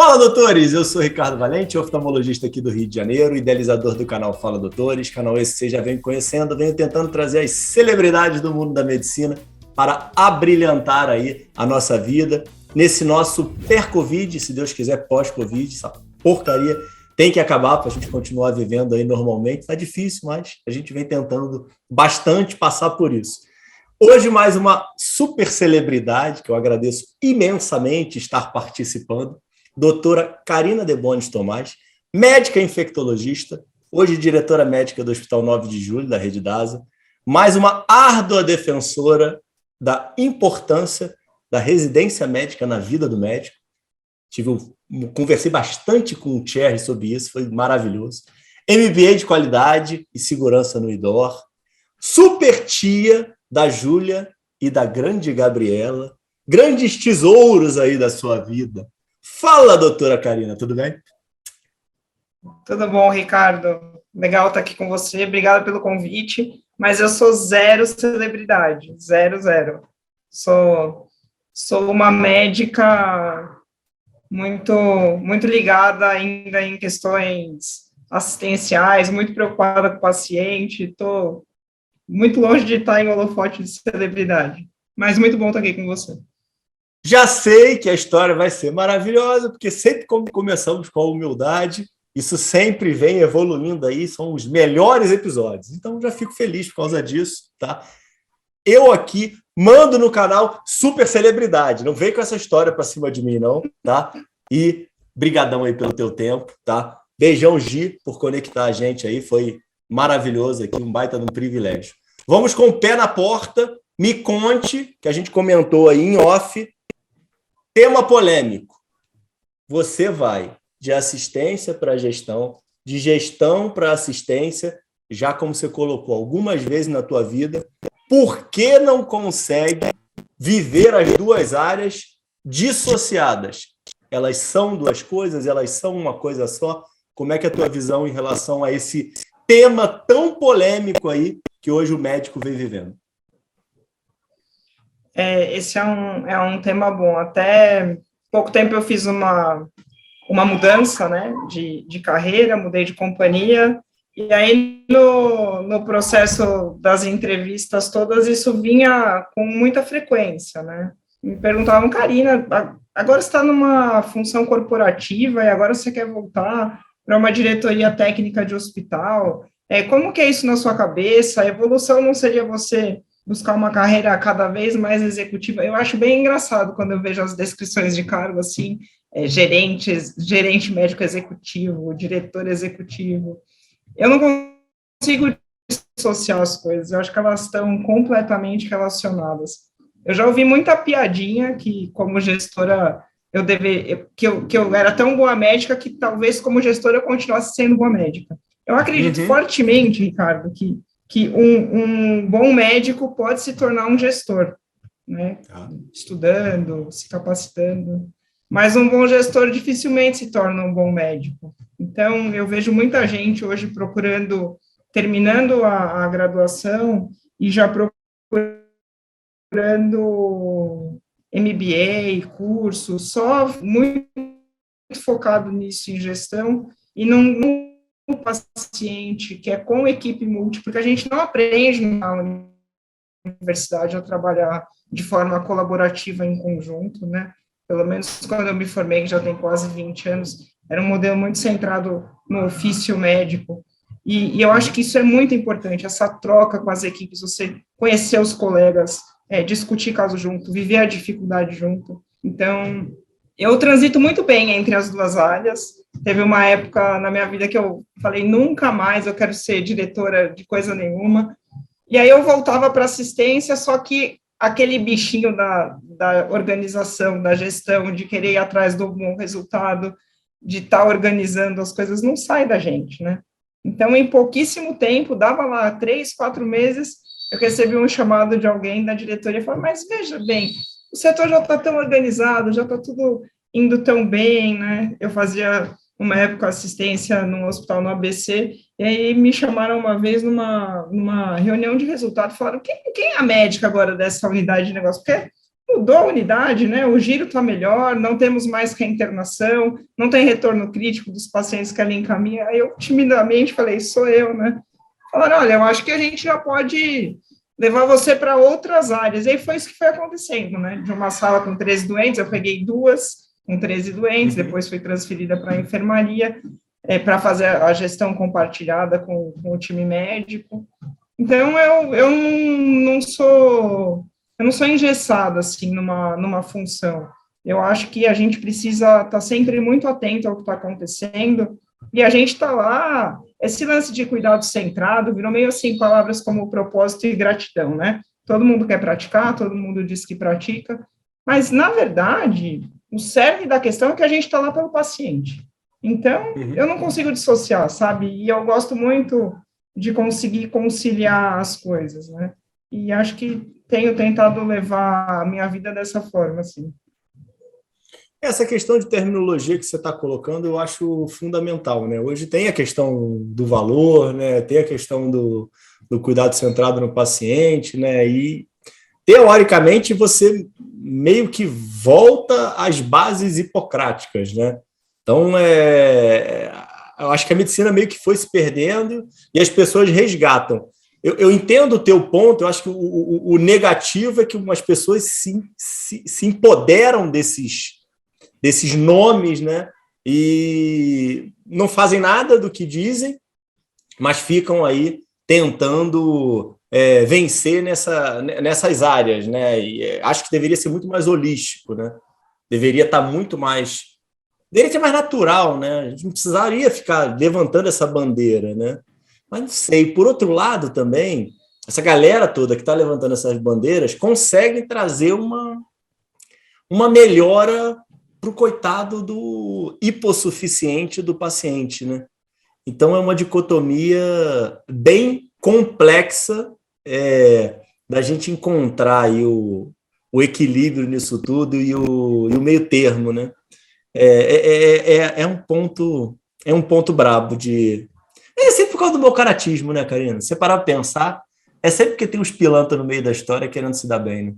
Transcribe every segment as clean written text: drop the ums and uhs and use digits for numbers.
Fala, doutores! Eu sou Ricardo Valente, oftalmologista aqui do Rio de Janeiro, idealizador do canal Fala Doutores, canal esse que você já vem conhecendo, venho tentando trazer as celebridades do mundo da medicina para abrilhantar aí a nossa vida nesse nosso pré-Covid, se Deus quiser pós-Covid, essa porcaria tem que acabar para a gente continuar vivendo aí normalmente. Tá difícil, mas a gente vem tentando bastante passar por isso. Hoje mais uma super celebridade, que eu agradeço imensamente estar participando, doutora Carina Debonis Tomás, médica infectologista, hoje diretora médica do Hospital 9 de Julho, da Rede DASA, mais uma árdua defensora da importância da residência médica na vida do médico. Conversei bastante com o Thierry sobre isso, foi maravilhoso. MBA de qualidade e segurança no IDOR, super tia da Júlia e da grande Gabriela, grandes tesouros aí da sua vida. Fala, doutora Carina, tudo bem? Tudo bom, Ricardo. Legal estar aqui com você, obrigado pelo convite, mas eu sou zero celebridade, zero. Sou uma médica muito ligada ainda em questões assistenciais, muito preocupada com o paciente, estou muito longe de estar em holofote de celebridade, mas muito bom estar aqui com você. Já sei que a história vai ser maravilhosa, porque sempre começamos com a humildade, isso sempre vem evoluindo aí, são os melhores episódios. Então, já fico feliz por causa disso, tá? Eu aqui mando no canal super celebridade, não vem com essa história para cima de mim, não, tá? E brigadão aí pelo teu tempo, tá? Beijão, Gi, por conectar a gente aí, foi maravilhoso aqui, um baita de um privilégio. Vamos com o pé na porta, me conte, que a gente comentou aí em off, tema polêmico. Você vai de assistência para gestão, de gestão para assistência, já como você colocou algumas vezes na tua vida, por que não consegue viver as duas áreas dissociadas? Elas são duas coisas? Elas são uma coisa só? Como é que é a tua visão em relação a esse tema tão polêmico aí que hoje o médico vem vivendo? Esse é um tema bom. Até pouco tempo eu fiz uma mudança, né, de carreira, mudei de companhia, e aí no processo das entrevistas todas, isso vinha com muita frequência, né? Me perguntavam, Carina, agora você está numa função corporativa e agora você quer voltar para uma diretoria técnica de hospital? Como que é isso na sua cabeça? A evolução não seria você buscar uma carreira cada vez mais executiva? Eu acho bem engraçado quando eu vejo as descrições de cargo assim, gerente médico executivo, diretor executivo. Eu não consigo dissociar as coisas, eu acho que elas estão completamente relacionadas. Eu já ouvi muita piadinha que, como gestora, que eu era tão boa médica que talvez, como gestora, eu continuasse sendo boa médica. Eu acredito fortemente, Ricardo, que um bom médico pode se tornar um gestor, né? Estudando, se capacitando. Mas um bom gestor dificilmente se torna um bom médico. Então, eu vejo muita gente hoje terminando a graduação e já procurando MBA, curso, só muito focado nisso em gestão e não o paciente, que é com equipe multi, porque a gente não aprende na universidade a trabalhar de forma colaborativa em conjunto, né? Pelo menos quando eu me formei, que já tem quase 20 anos, era um modelo muito centrado no ofício médico. E eu acho que isso é muito importante, essa troca com as equipes, você conhecer os colegas, discutir caso junto, viver a dificuldade junto. Então, eu transito muito bem entre as duas áreas. Teve uma época na minha vida que eu falei, nunca mais eu quero ser diretora de coisa nenhuma. E aí eu voltava para assistência, só que aquele bichinho da organização, da gestão, de querer ir atrás do bom resultado, de estar organizando as coisas, não sai da gente, né? Então, em pouquíssimo tempo, dava lá 3, 4 meses, eu recebi um chamado de alguém da diretoria e falei, mas veja bem, o setor já está tão organizado, já está tudo indo tão bem, né? Eu fazia uma época assistência num hospital no ABC, e aí me chamaram uma vez numa reunião de resultado, falaram, quem é a médica agora dessa unidade de negócio? Porque mudou a unidade, né? O giro está melhor, não temos mais reinternação, não tem retorno crítico dos pacientes que ali encaminham. Aí eu timidamente falei, sou eu, né? Falaram, olha, eu acho que a gente já pode levar você para outras áreas. E aí foi isso que foi acontecendo, né? De uma sala com 13 doentes, eu peguei 2 com 13 doentes, depois fui transferida para a enfermaria, para fazer a gestão compartilhada com o time médico. Então, eu não sou engessada, assim, numa função. Eu acho que a gente precisa estar sempre muito atento ao que está acontecendo, e a gente está lá, esse lance de cuidado centrado virou meio assim, palavras como propósito e gratidão, né? Todo mundo quer praticar, todo mundo diz que pratica, mas, na verdade, o cerne da questão é que a gente está lá pelo paciente. Então, eu não consigo dissociar, sabe? E eu gosto muito de conseguir conciliar as coisas, né? E acho que tenho tentado levar a minha vida dessa forma, assim. Essa questão de terminologia que você está colocando, eu acho fundamental, né? Hoje tem a questão do valor, né? Tem a questão do cuidado centrado no paciente, né? E, teoricamente, você meio que volta às bases hipocráticas, né? Então, eu acho que a medicina meio que foi se perdendo e as pessoas resgatam. Eu entendo o teu ponto, eu acho que o negativo é que umas pessoas se empoderam desses nomes, né? E não fazem nada do que dizem, mas ficam aí tentando vencer nessas áreas, né? E acho que deveria ser muito mais holístico, né? Deveria estar muito mais... Deveria ser mais natural, né? A gente não precisaria ficar levantando essa bandeira, né? Mas não sei. Por outro lado, também, essa galera toda que está levantando essas bandeiras consegue trazer uma melhora para o coitado do hipossuficiente do paciente, né? Então, é uma dicotomia bem complexa da gente encontrar aí o equilíbrio nisso tudo e o meio termo, né? É um ponto brabo de... É sempre por causa do meu caratismo, né, Karina? Você parar para pensar, é sempre porque tem uns pilantras no meio da história querendo se dar bem,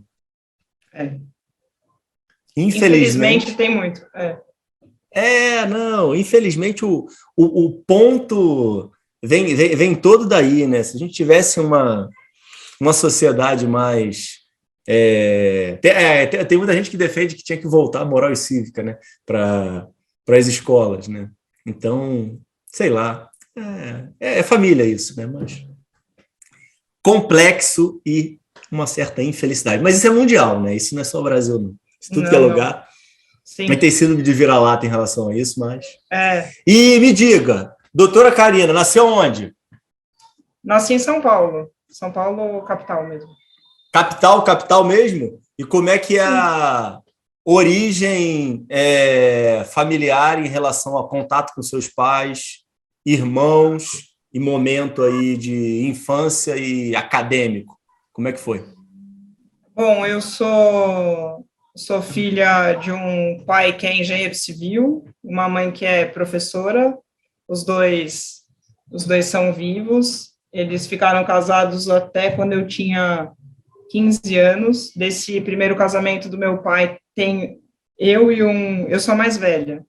né? Infelizmente tem muito. Não, infelizmente o ponto vem todo daí, né? Se a gente tivesse uma sociedade mais... tem muita gente que defende que tinha que voltar a moral e cívica, né, para as escolas, né? Então, sei lá, é família isso, né? Mas complexo e uma certa infelicidade. Mas isso é mundial, né? Isso não é só o Brasil, não. Isso tudo que é lugar. Vai ter sido de vira-lata em relação a isso, mas... E me diga, doutora Karina, nasceu onde? Nasci em São Paulo. São Paulo, capital mesmo. Capital mesmo? E como é que é a origem familiar em relação ao contato com seus pais, irmãos e momento aí de infância e acadêmico? Como é que foi? Bom, eu sou filha de um pai que é engenheiro civil, uma mãe que é professora. Os dois são vivos. Eles ficaram casados até quando eu tinha 15 anos. Desse primeiro casamento do meu pai, tem eu sou a mais velha.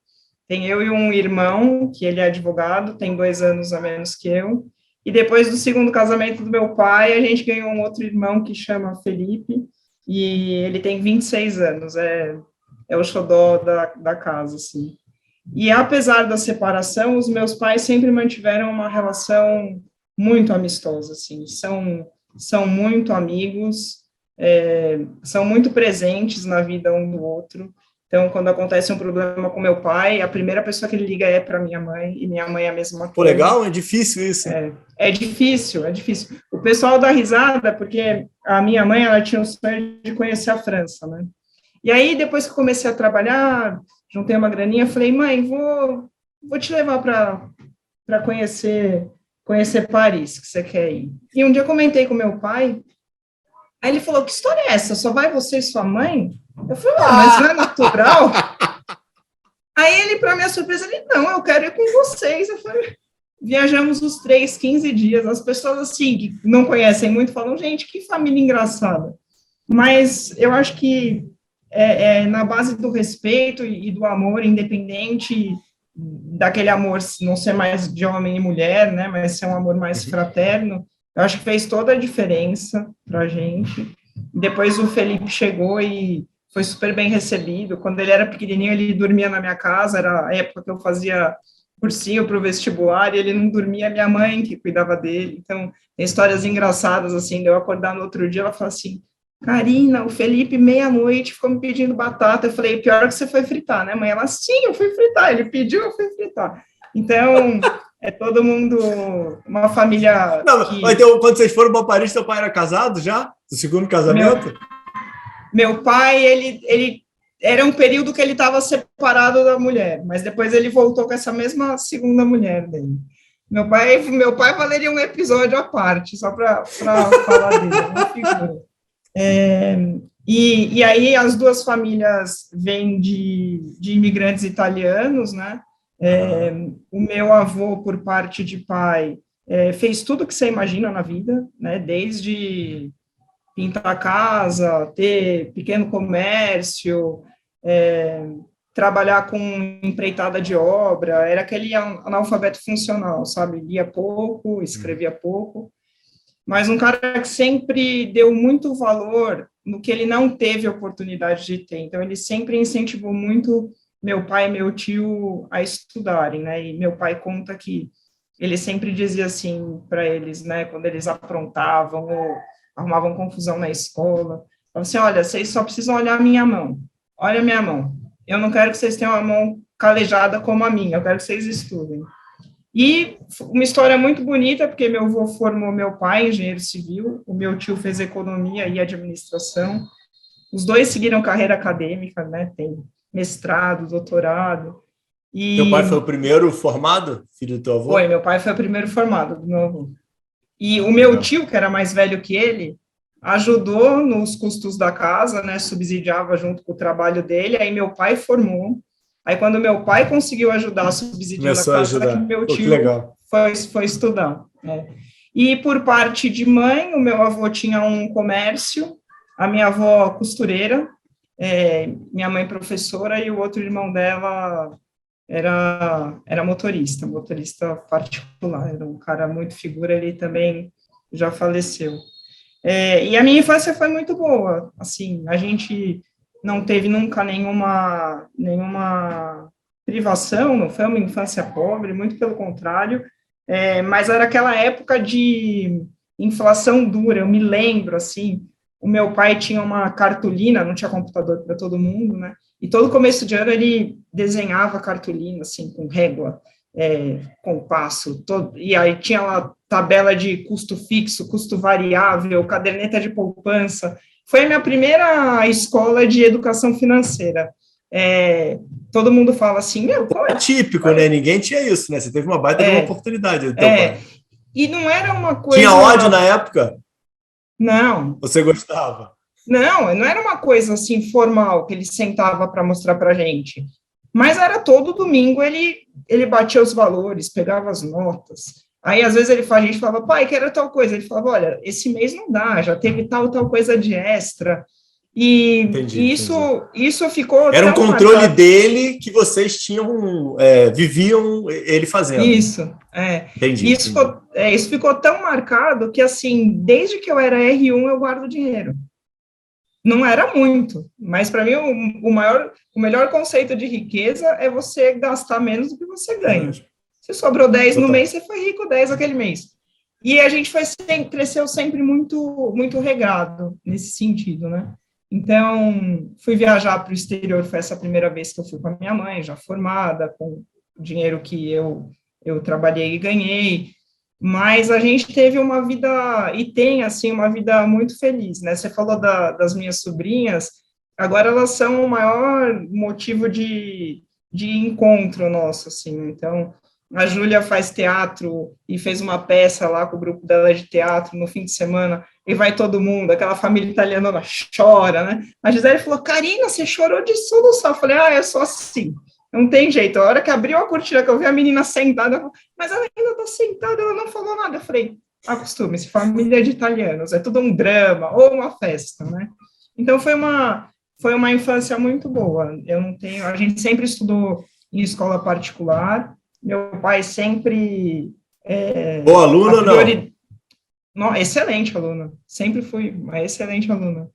Tem eu e um irmão, que ele é advogado, tem 2 anos a menos que eu. E depois do segundo casamento do meu pai, a gente ganhou um outro irmão que chama Felipe, e ele tem 26 anos, é o xodó da casa, assim. E apesar da separação, os meus pais sempre mantiveram uma relação muito amistosa, assim, são muito amigos, são muito presentes na vida um do outro. Então, quando acontece um problema com meu pai, a primeira pessoa que ele liga é para minha mãe, e minha mãe é a mesma coisa. Pô, legal, é difícil isso. É difícil. O pessoal dá risada, porque a minha mãe, ela tinha o sonho de conhecer a França, né? E aí, depois que eu comecei a trabalhar, juntei uma graninha, falei, mãe, vou te levar para conhecer Paris, que você quer ir. E um dia eu comentei com meu pai, aí ele falou, que história é essa? Só vai você e sua mãe? Eu falei, mas não é natural? Aí ele, para minha surpresa, ele, não, eu quero ir com vocês. Eu falei, viajamos os 15 dias. As pessoas, assim, que não conhecem muito, falam, gente, que família engraçada. Mas eu acho que é na base do respeito e do amor, independente daquele amor não ser mais de homem e mulher, né, mas ser um amor mais fraterno. Eu acho que fez toda a diferença para a gente. Depois o Felipe chegou e foi super bem recebido. Quando ele era pequenininho, ele dormia na minha casa, era a época que eu fazia cursinho para o vestibular, e ele não dormia, minha mãe que cuidava dele. Então, tem histórias engraçadas, assim, de eu acordar no outro dia, ela fala assim, Karina, o Felipe, meia-noite, ficou me pedindo batata. Eu falei, pior que você foi fritar, né, mãe? Ela, sim, eu fui fritar. Ele pediu, eu fui fritar. Então, é todo mundo, uma família Não, que... mas então, quando vocês foram para Paris, seu pai era casado já? Do segundo casamento? Meu pai, ele era um período que ele estava separado da mulher, mas depois ele voltou com essa mesma segunda mulher dele. Meu pai valeria um episódio à parte, só para falar dele, é uma figura. E aí as duas famílias vêm de imigrantes italianos, né? O meu avô, por parte de pai, fez tudo que você imagina na vida, né? Desde pintar a casa, ter pequeno comércio, trabalhar com empreitada de obra, era aquele analfabeto funcional, sabe? Lia pouco, escrevia pouco, mas um cara que sempre deu muito valor no que ele não teve oportunidade de ter. Então, ele sempre incentivou muito meu pai e meu tio a estudarem, né? E meu pai conta que ele sempre dizia assim para eles, né? Quando eles aprontavam ou arrumavam confusão na escola, falava assim, olha, vocês só precisam olhar a minha mão. Olha a minha mão. Eu não quero que vocês tenham a mão calejada como a minha, eu quero que vocês estudem. E uma história muito bonita, porque meu avô formou meu pai, engenheiro civil, o meu tio fez economia e administração, os dois seguiram carreira acadêmica, né, tem mestrado, doutorado. E teu pai foi o primeiro formado, filho do teu avô? Foi, meu pai foi o primeiro formado do meu avô. E o meu tio, que era mais velho que ele, ajudou nos custos da casa, né, subsidiava junto com o trabalho dele, aí meu pai formou. Aí, quando meu pai conseguiu ajudar subsidiando a casa, que meu tio foi estudar. Né? E, por parte de mãe, o meu avô tinha um comércio, a minha avó costureira, minha mãe professora, e o outro irmão dela era motorista particular, era um cara muito figura, ele também já faleceu. E a minha infância foi muito boa, assim, a gente não teve nunca nenhuma privação, não foi uma infância pobre, muito pelo contrário, mas era aquela época de inflação dura, eu me lembro, assim, o meu pai tinha uma cartolina, não tinha computador para todo mundo, né, e todo começo de ano ele desenhava cartolina, assim, com régua, compasso, e aí tinha lá tabela de custo fixo, custo variável, caderneta de poupança. Foi a minha primeira escola de educação financeira. Todo mundo fala assim, qual é? Típico, né? Ninguém tinha isso, né? Você teve uma baita de uma oportunidade do teu pai. E não era uma coisa... Tinha ódio na época? Não. Você gostava? Não era uma coisa assim formal que ele sentava para mostrar para a gente. Mas era todo domingo ele batia os valores, pegava as notas. Aí, às vezes, a gente falava, pai, quero tal coisa. Ele falava, olha, esse mês não dá, já teve tal coisa de extra. E isso ficou... Era um controle marcado dele que vocês tinham, viviam ele fazendo. Isso, Entendi. Isso ficou tão marcado que, assim, desde que eu era R1, eu guardo dinheiro. Não era muito, mas para mim o melhor conceito de riqueza é você gastar menos do que você ganha. Se sobrou 10 no mês, você foi rico 10 aquele mês. E a gente cresceu sempre muito, muito regrado nesse sentido, né? Então, fui viajar para o exterior, foi essa primeira vez que eu fui com a minha mãe, já formada, com o dinheiro que eu trabalhei e ganhei. Mas a gente teve uma vida, e tem, assim, uma vida muito feliz, né? Você falou das minhas sobrinhas, agora elas são o maior motivo de encontro nosso, assim. Então, a Júlia faz teatro e fez uma peça lá com o grupo dela de teatro no fim de semana, e vai todo mundo, aquela família italiana chora, né? A Gisele falou, Karina, você chorou de soluçar. Eu falei, eu sou assim. Não tem jeito. A hora que abriu a cortina, que eu vi a menina sentada, eu falei, mas ela ainda está sentada, ela não falou nada. Eu falei, acostume-se, família de italianos, é tudo um drama ou uma festa, né? Então, foi foi uma infância muito boa. Eu não tenho, a gente sempre estudou em escola particular. Meu pai sempre Boa a aluna ou não? priori, não, excelente aluna. Sempre fui uma excelente aluna.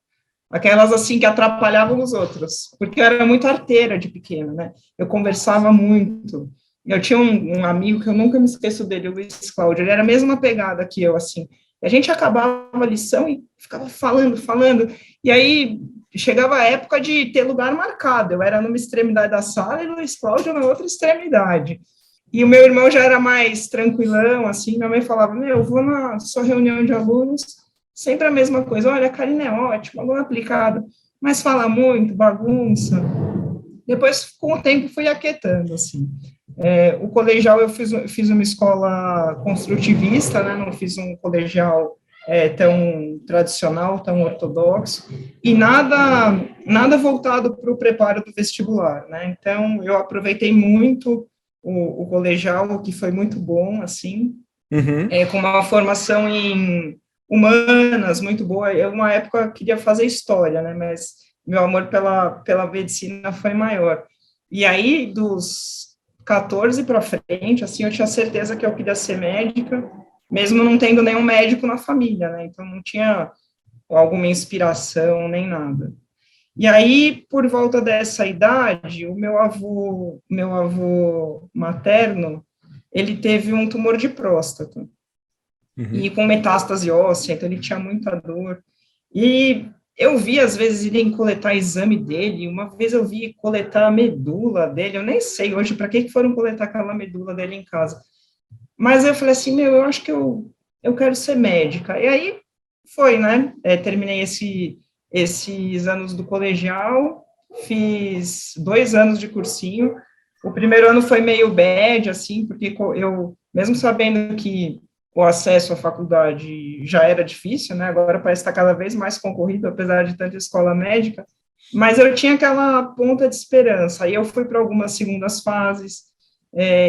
Aquelas assim que atrapalhavam os outros, porque eu era muito arteira de pequena, né? Eu conversava muito. Eu tinha um amigo que eu nunca me esqueço dele, o Luiz Cláudio. Ele era a mesma pegada que eu, assim. E a gente acabava a lição e ficava falando, falando. E aí chegava a época de ter lugar marcado. Eu era numa extremidade da sala e o Luiz Cláudio na outra extremidade. E o meu irmão já era mais tranquilão, assim. Minha mãe falava: Meu, eu vou na sua reunião de alunos, sempre a mesma coisa. Olha, a Karina é ótima, aluna aplicada, mas fala muito, bagunça. Depois, com o tempo, fui aquietando, assim. O colegial eu fiz uma escola construtivista, né? Não fiz um colegial tão tradicional, tão ortodoxo, e nada voltado para o preparo do vestibular, né? Então, eu aproveitei muito o colegial, o que foi muito bom, assim, Uhum. com uma formação em humanas muito boa. Eu, uma época, queria fazer história, né? Mas meu amor pela medicina foi maior. E aí, dos 14 para frente, assim, eu tinha certeza que eu queria ser médica, mesmo não tendo nenhum médico na família, né? Então, não tinha alguma inspiração nem nada. E aí, por volta dessa idade, o meu avô materno, ele teve um tumor de próstata e Uhum. com metástase óssea, então ele tinha muita dor. E eu vi, às vezes, irem coletar exame dele, uma vez eu vi coletar a medula dele, eu nem sei hoje para que foram coletar aquela medula dele em casa. Mas eu falei assim, meu, eu acho que eu quero ser médica. E aí foi, né? Terminei esses anos do colegial, fiz 2 anos de cursinho. O primeiro ano foi meio bad, assim, porque eu, mesmo sabendo que o acesso à faculdade já era difícil, né? Agora parece estar cada vez mais concorrido, apesar de tanta escola médica. Mas eu tinha aquela ponta de esperança. Aí eu fui para algumas segundas fases,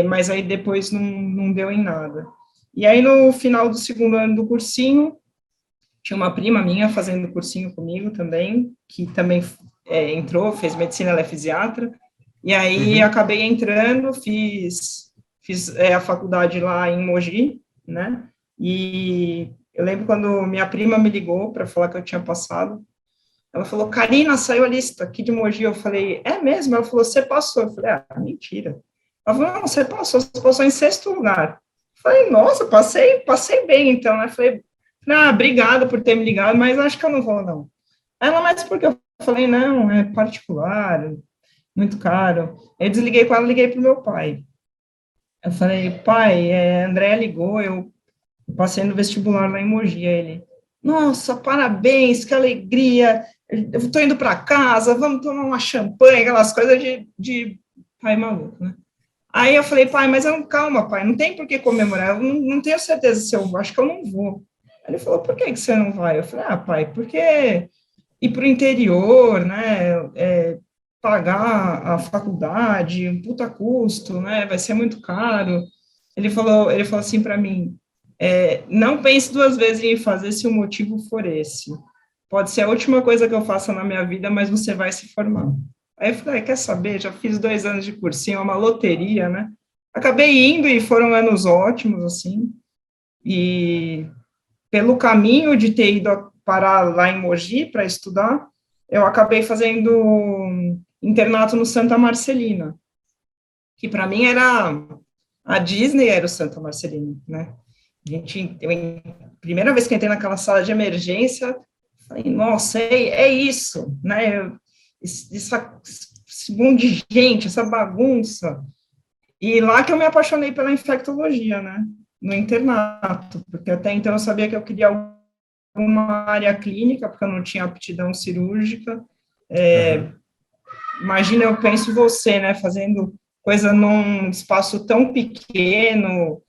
mas aí depois não deu em nada. E aí, no final do segundo ano do cursinho, tinha uma prima minha fazendo cursinho comigo também, que também entrou, fez medicina, ela é fisiatra, e aí Uhum. acabei entrando, fiz a faculdade lá em Mogi, né, e eu lembro quando minha prima me ligou para falar que eu tinha passado, ela falou: Karina, saiu a lista aqui de Mogi. Eu falei: é mesmo? Ela falou: você passou. Eu falei: ah, mentira. Ela falou: não, você passou em sexto lugar. Eu falei: nossa, passei bem então, né? Eu falei: ah, obrigada por ter me ligado, mas acho que eu não vou, não. Ela: mas por que? Eu falei: não, é particular, muito caro. Eu desliguei com ela, liguei para o meu pai. Eu falei: pai, André ligou, eu passei no vestibular lá em Mogi. Aí ele: nossa, parabéns, que alegria, eu estou indo para casa, vamos tomar uma champanhe, aquelas coisas de pai maluco, né? Aí eu falei: pai, mas calma, pai, não tem por que comemorar, eu não tenho certeza se eu vou, acho que eu não vou. Aí ele falou: por que você não vai? Eu falei: ah, pai, porque ir para o interior, né, pagar a faculdade, um puta custo, né, vai ser muito caro. Ele falou assim para mim: não pense duas vezes em fazer se o motivo for esse. Pode ser a última coisa que eu faça na minha vida, mas você vai se formar. Aí eu falei: quer saber? Já fiz 2 anos de cursinho, é uma loteria, né? Acabei indo e foram anos ótimos, assim. E pelo caminho de ter ido parar lá em Mogi para estudar, eu acabei fazendo um internato no Santa Marcelina, que para mim era a Disney, era o Santa Marcelina, né? Primeira vez que entrei naquela sala de emergência, falei: nossa, é isso, né? Esse monte de gente, essa bagunça. E lá que eu me apaixonei pela infectologia, né? No internato, porque até então eu sabia que eu queria alguma área clínica, porque eu não tinha aptidão cirúrgica. Aham. Imagina, eu penso você, né, fazendo coisa num espaço tão pequeno.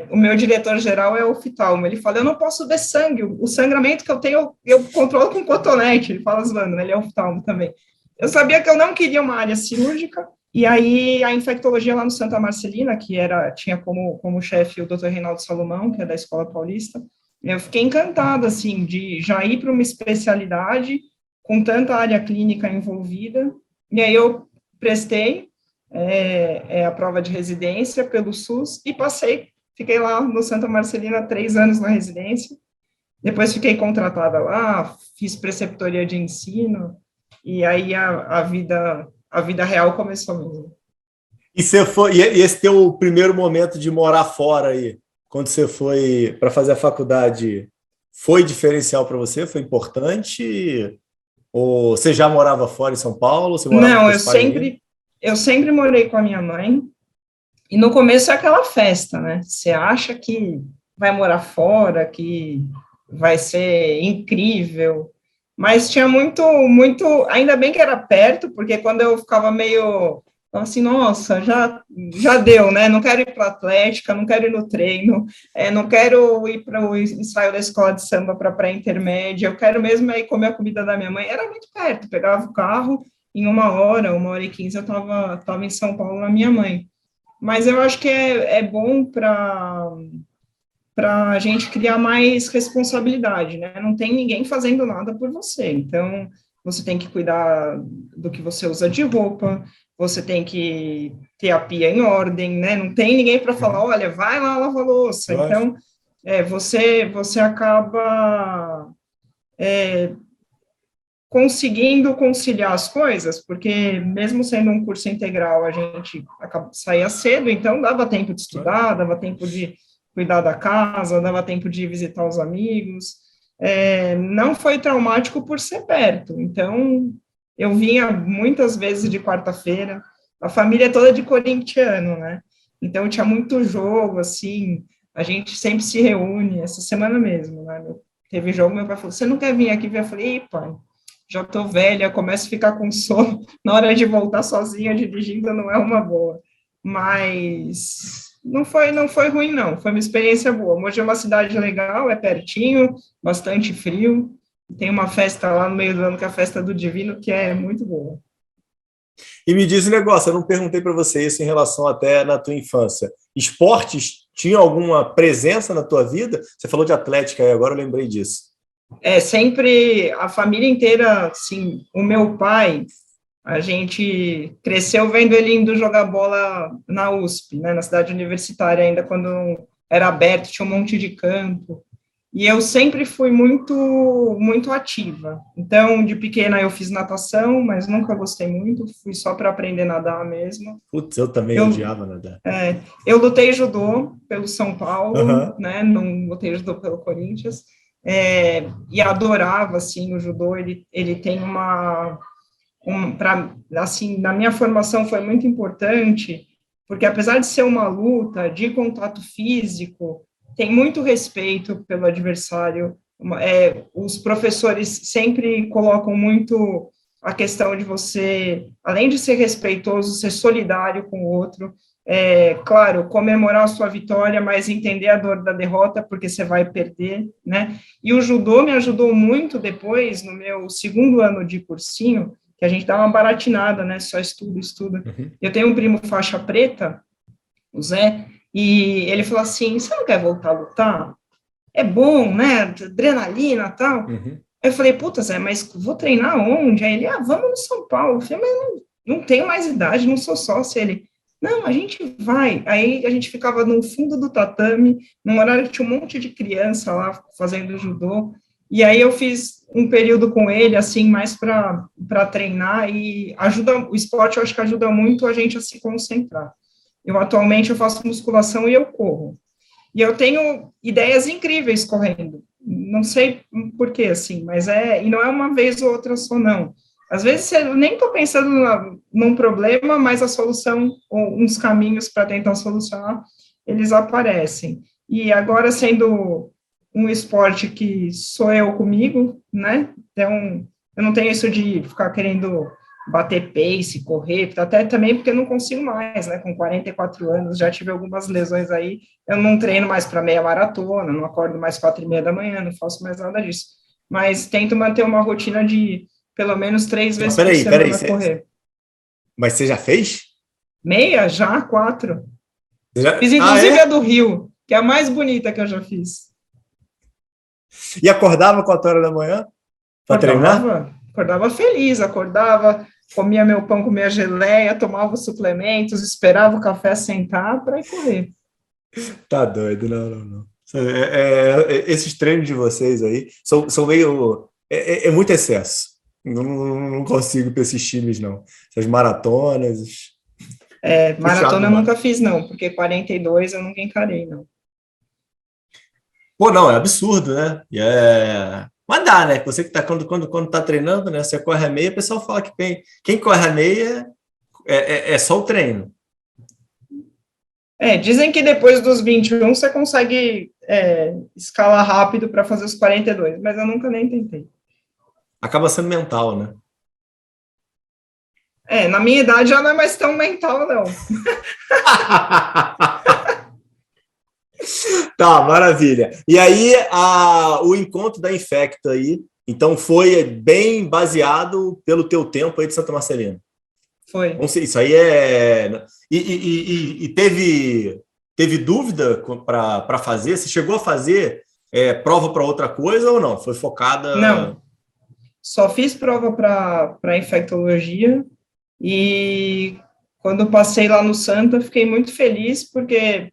O meu diretor-geral é oftalmo, ele fala: eu não posso ver sangue, o sangramento que eu tenho, eu controlo com cotonete. Ele fala zoando, né, ele é oftalmo também. Eu sabia que eu não queria uma área cirúrgica, e aí a infectologia lá no Santa Marcelina, que tinha como chefe o Dr. Reinaldo Salomão, que é da Escola Paulista, eu fiquei encantada, assim, de já ir para uma especialidade com tanta área clínica envolvida, e aí eu prestei a prova de residência pelo SUS e passei, fiquei lá no Santa Marcelina 3 anos na residência, depois fiquei contratada lá, fiz preceptoria de ensino, e aí a vida real começou mesmo. E esse teu primeiro momento de morar fora aí, quando você foi para fazer a faculdade, foi diferencial para você? Foi importante? Ou você já morava fora em São Paulo? Você morava Não, com os pais ainda? eu sempre morei com a minha mãe, e no começo é aquela festa, né? Você acha que vai morar fora, que vai ser incrível, mas tinha muito, ainda bem que era perto, porque quando eu ficava meio assim, nossa, já deu, né? Não quero ir para a Atlética, não quero ir no treino, não quero ir para o ensaio da escola de samba para a pré-intermédia, eu quero mesmo ir comer a comida da minha mãe. Era muito perto, pegava o carro, em 1 hora e 15, eu estava em São Paulo na minha mãe. Mas eu acho que é bom para a gente criar mais responsabilidade, né? Não tem ninguém fazendo nada por você. Então, você tem que cuidar do que você usa de roupa, você tem que ter a pia em ordem, né? Não tem ninguém para falar, olha, vai lá lavar a louça. Então, você acaba conseguindo conciliar as coisas, porque mesmo sendo um curso integral, a gente saía cedo, então dava tempo de estudar, dava tempo de cuidar da casa, dava tempo de visitar os amigos. Não foi traumático por ser perto, então eu vinha muitas vezes de quarta-feira, a família é toda de corintiano, né? Então tinha muito jogo, assim, a gente sempre se reúne, essa semana mesmo, né? Teve jogo, meu pai falou, você não quer vir aqui? Eu falei, pai, já estou velha, começo a ficar com sono, na hora de voltar sozinha dirigindo não é uma boa, mas não foi ruim não, foi uma experiência boa. Mogi é uma cidade legal, é pertinho, bastante frio, tem uma festa lá no meio do ano, que é a festa do Divino, que é muito boa. E me diz um negócio, eu não perguntei para você isso em relação até na tua infância. Esportes tinham alguma presença na tua vida? Você falou de atlética aí, agora eu lembrei disso. Sempre, a família inteira, assim, o meu pai, a gente cresceu vendo ele indo jogar bola na USP, né, na cidade universitária, ainda quando era aberto, tinha um monte de campo, e eu sempre fui muito ativa. Então, de pequena eu fiz natação, mas nunca gostei muito, fui só para aprender a nadar mesmo. Putz, eu também odiava nadar. Eu lutei judô pelo São Paulo, Uhum. né, não lutei judô pelo Corinthians, e adorava, assim, o judô, ele tem assim, na minha formação foi muito importante, porque apesar de ser uma luta de contato físico, tem muito respeito pelo adversário, os professores sempre colocam muito a questão de você, além de ser respeitoso, ser solidário com o outro, claro, comemorar a sua vitória, mas entender a dor da derrota, porque você vai perder, né? E o judô me ajudou muito depois, no meu segundo ano de cursinho, que a gente dá uma baratinada, né? Só estuda. Uhum. Eu tenho um primo faixa preta, o Zé, e ele falou assim, você não quer voltar a lutar? É bom, né? Adrenalina e tal. Uhum. Aí eu falei, puta, Zé, mas vou treinar onde? Aí ele, vamos no São Paulo. Eu falei, mas não tenho mais idade, não sou sócio. Ele, não, a gente vai. Aí a gente ficava no fundo do tatame, num horário que tinha um monte de criança lá fazendo judô. E aí eu fiz um período com ele, assim, mais para treinar, e o esporte eu acho que ajuda muito a gente a se concentrar. Atualmente eu faço musculação e eu corro. E eu tenho ideias incríveis correndo. Não sei por quê, assim, mas e não é uma vez ou outra só, não. Às vezes eu nem estou pensando num problema, mas a solução, ou uns caminhos para tentar solucionar, eles aparecem. E agora, sendo um esporte que sou eu comigo, né? Então, eu não tenho isso de ficar querendo bater pace, correr, até também porque eu não consigo mais, né? Com 44 anos, já tive algumas lesões aí, eu não treino mais para meia maratona, não acordo mais 4:30 da manhã, não faço mais nada disso. Mas tento manter uma rotina de pelo menos 3 vezes por semana correr. Mas você já fez? Meia? Já, 4. Fiz inclusive a do Rio, que é a mais bonita que eu já fiz. E acordava 4 horas da manhã para treinar? acordava feliz, acordava, comia meu pão, comia geleia, tomava os suplementos, esperava o café sentar para ir correr. Tá doido, não. Esses treinos de vocês aí são meio. É muito excesso. Não consigo para esses times, não. Essas maratonas. Maratona eu nunca fiz, não, porque 42 eu nunca encarei, não. Pô, não, é absurdo, né? Mas dá, né? Você que tá quando tá treinando, né? Você corre a meia, o pessoal fala que quem corre a meia é só o treino. Dizem que depois dos 21 você consegue escalar rápido para fazer os 42, mas eu nunca nem tentei. Acaba sendo mental, né? Na minha idade já não é mais tão mental, não. Tá, maravilha. E aí, o encontro da Infecta aí, então foi bem baseado pelo teu tempo aí de Santa Marcelina. Foi. Não sei, isso aí E teve dúvida para fazer? Você chegou a fazer prova para outra coisa ou não? Foi focada... Não. Só fiz prova para infectologia e quando passei lá no Santa, fiquei muito feliz porque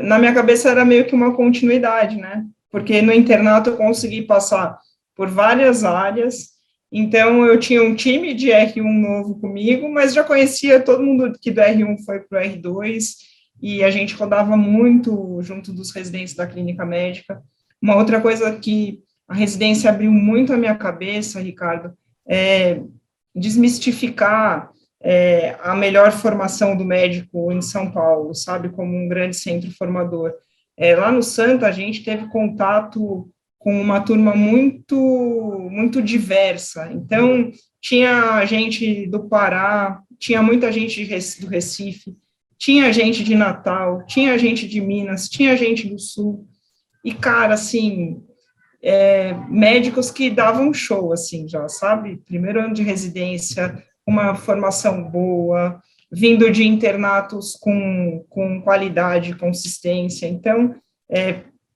na minha cabeça era meio que uma continuidade, né? Porque no internato eu consegui passar por várias áreas, então eu tinha um time de R1 novo comigo, mas já conhecia todo mundo que do R1 foi para o R2, e a gente rodava muito junto dos residentes da clínica médica. Uma outra coisa que a residência abriu muito a minha cabeça, Ricardo, é desmistificar a melhor formação do médico em São Paulo, sabe, como um grande centro formador. Lá no Santa, a gente teve contato com uma turma muito, muito diversa. Então, tinha gente do Pará, tinha muita gente do Recife, tinha gente de Natal, tinha gente de Minas, tinha gente do Sul. E, cara, assim, médicos que davam show, assim, já, sabe? Primeiro ano de residência, uma formação boa, vindo de internatos com qualidade, consistência. Então,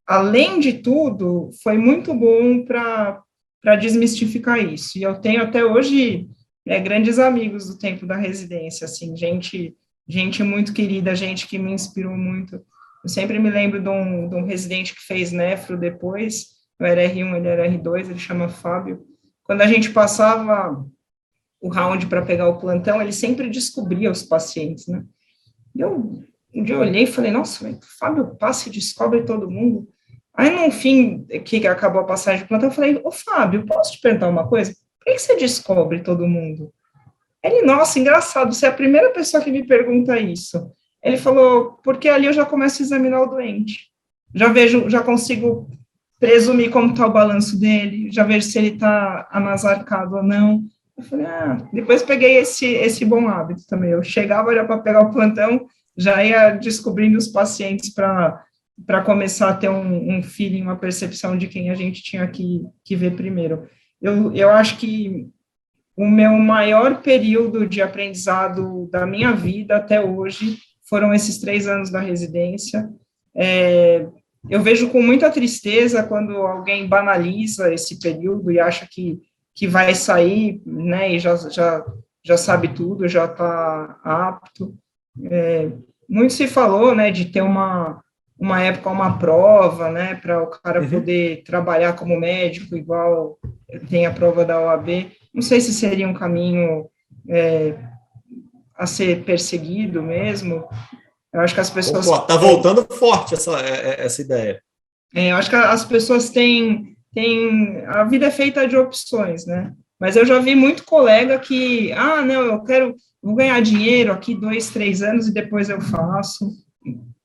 além de tudo, foi muito bom para desmistificar isso. E eu tenho até hoje grandes amigos do tempo da residência, assim, gente muito querida, gente que me inspirou muito. Eu sempre me lembro de um residente que fez nefro depois, eu era R1, ele era R2, ele chama Fábio. Quando a gente passava o round para pegar o plantão, ele sempre descobria os pacientes, né? Um dia eu olhei e falei, nossa, o Fábio passa e descobre todo mundo. Aí, no fim, que acabou a passagem de plantão, eu falei, ô Fábio, posso te perguntar uma coisa? Por que você descobre todo mundo? Ele, nossa, engraçado, você é a primeira pessoa que me pergunta isso. Ele falou, porque ali eu já começo a examinar o doente. Já consigo presumir como está o balanço dele, já vejo se ele está anasarcado ou não. Eu falei, depois peguei esse bom hábito também. Eu chegava já para pegar o plantão, já ia descobrindo os pacientes para começar a ter um feeling, uma percepção de quem a gente tinha que ver primeiro. Eu acho que o meu maior período de aprendizado da minha vida até hoje foram esses 3 anos da residência. Eu vejo com muita tristeza quando alguém banaliza esse período e acha que vai sair, né, e já sabe tudo, já está apto. Muito se falou, né, de ter uma época, uma prova, né, para o cara poder trabalhar como médico, igual tem a prova da OAB. Não sei se seria um caminho a ser perseguido mesmo. Eu acho que as pessoas... Está voltando forte essa ideia. Eu acho que as pessoas têm... A vida é feita de opções, né? Mas eu já vi muito colega que... não, vou ganhar dinheiro aqui 2, 3 anos e depois eu faço.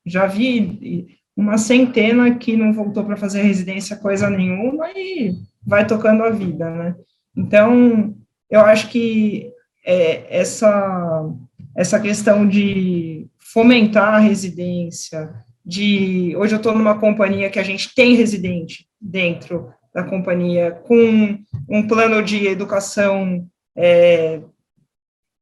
Já vi uma centena que não voltou para fazer residência coisa nenhuma e vai tocando a vida, né? Então, eu acho que essa questão de fomentar a residência, hoje eu estou numa companhia que a gente tem residente dentro da companhia, com um plano de educação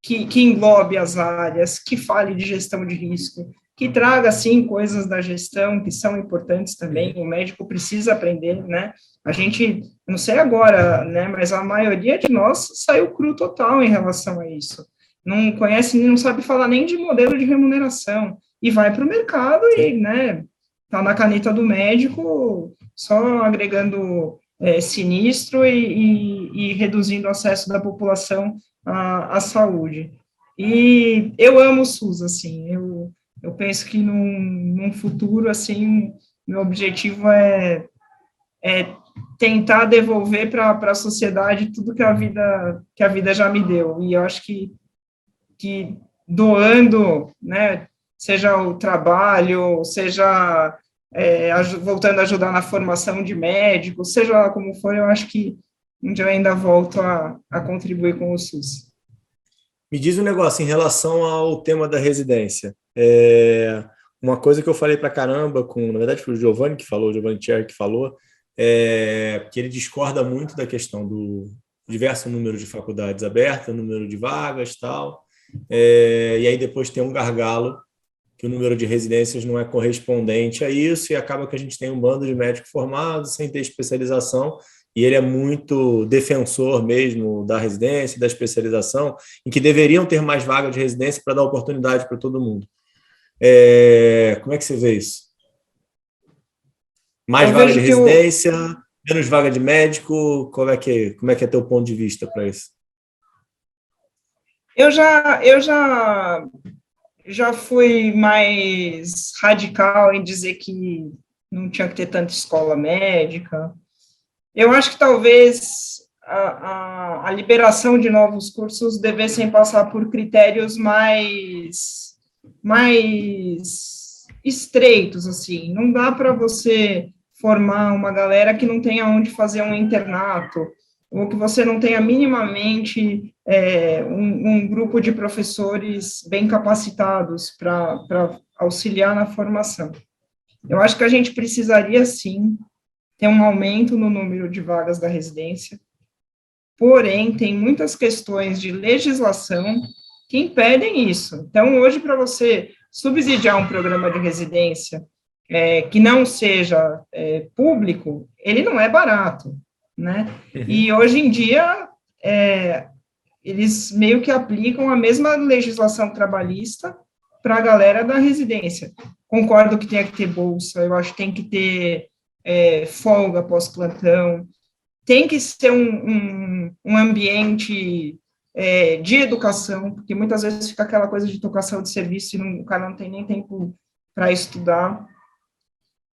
que englobe as áreas, que fale de gestão de risco, que traga, sim, coisas da gestão que são importantes também, o médico precisa aprender, né? A gente, não sei agora, né, mas a maioria de nós saiu cru total em relação a isso. Não conhece, não sabe falar nem de modelo de remuneração, e vai para o mercado e, né, tá na caneta do médico, só agregando sinistro e reduzindo o acesso da população à saúde. E eu amo o SUS, assim, eu penso que num futuro, assim, meu objetivo é tentar devolver para a sociedade tudo que a vida já me deu. E eu acho que doando, né, seja o trabalho, seja voltando a ajudar na formação de médicos, seja lá como for, eu acho que um dia eu ainda volto a contribuir com o SUS. Me diz um negócio em relação ao tema da residência. Uma coisa que eu falei para caramba, na verdade foi o Giovanni que falou, o Giovanni Thierry que falou, que ele discorda muito da questão do diverso número de faculdades abertas, número de vagas, tal, e aí depois tem um gargalo, que o número de residências não é correspondente a isso, e acaba que a gente tem um bando de médicos formados sem ter especialização, e ele é muito defensor mesmo da residência, da especialização, em que deveriam ter mais vagas de residência para dar oportunidade para todo mundo. Como é que você vê isso? Mais vaga de residência, menos vaga de médico, como é que é teu ponto de vista para isso? Eu já fui mais radical em dizer que não tinha que ter tanta escola médica. Eu acho que talvez a liberação de novos cursos devessem passar por critérios mais estreitos, assim. Não dá para você formar uma galera que não tenha onde fazer um internato, ou que você não tenha minimamente um grupo de professores bem capacitados para auxiliar na formação. Eu acho que a gente precisaria, sim, ter um aumento no número de vagas da residência, porém, tem muitas questões de legislação que impedem isso. Então, hoje, para você subsidiar um programa de residência que não seja público, ele não é barato, né? Uhum. E, hoje em dia, eles meio que aplicam a mesma legislação trabalhista para a galera da residência. Concordo que tenha que ter bolsa, eu acho que tem que ter folga pós-plantão, tem que ser um ambiente de educação, porque muitas vezes fica aquela coisa de tocação de serviço e o cara não tem nem tempo para estudar.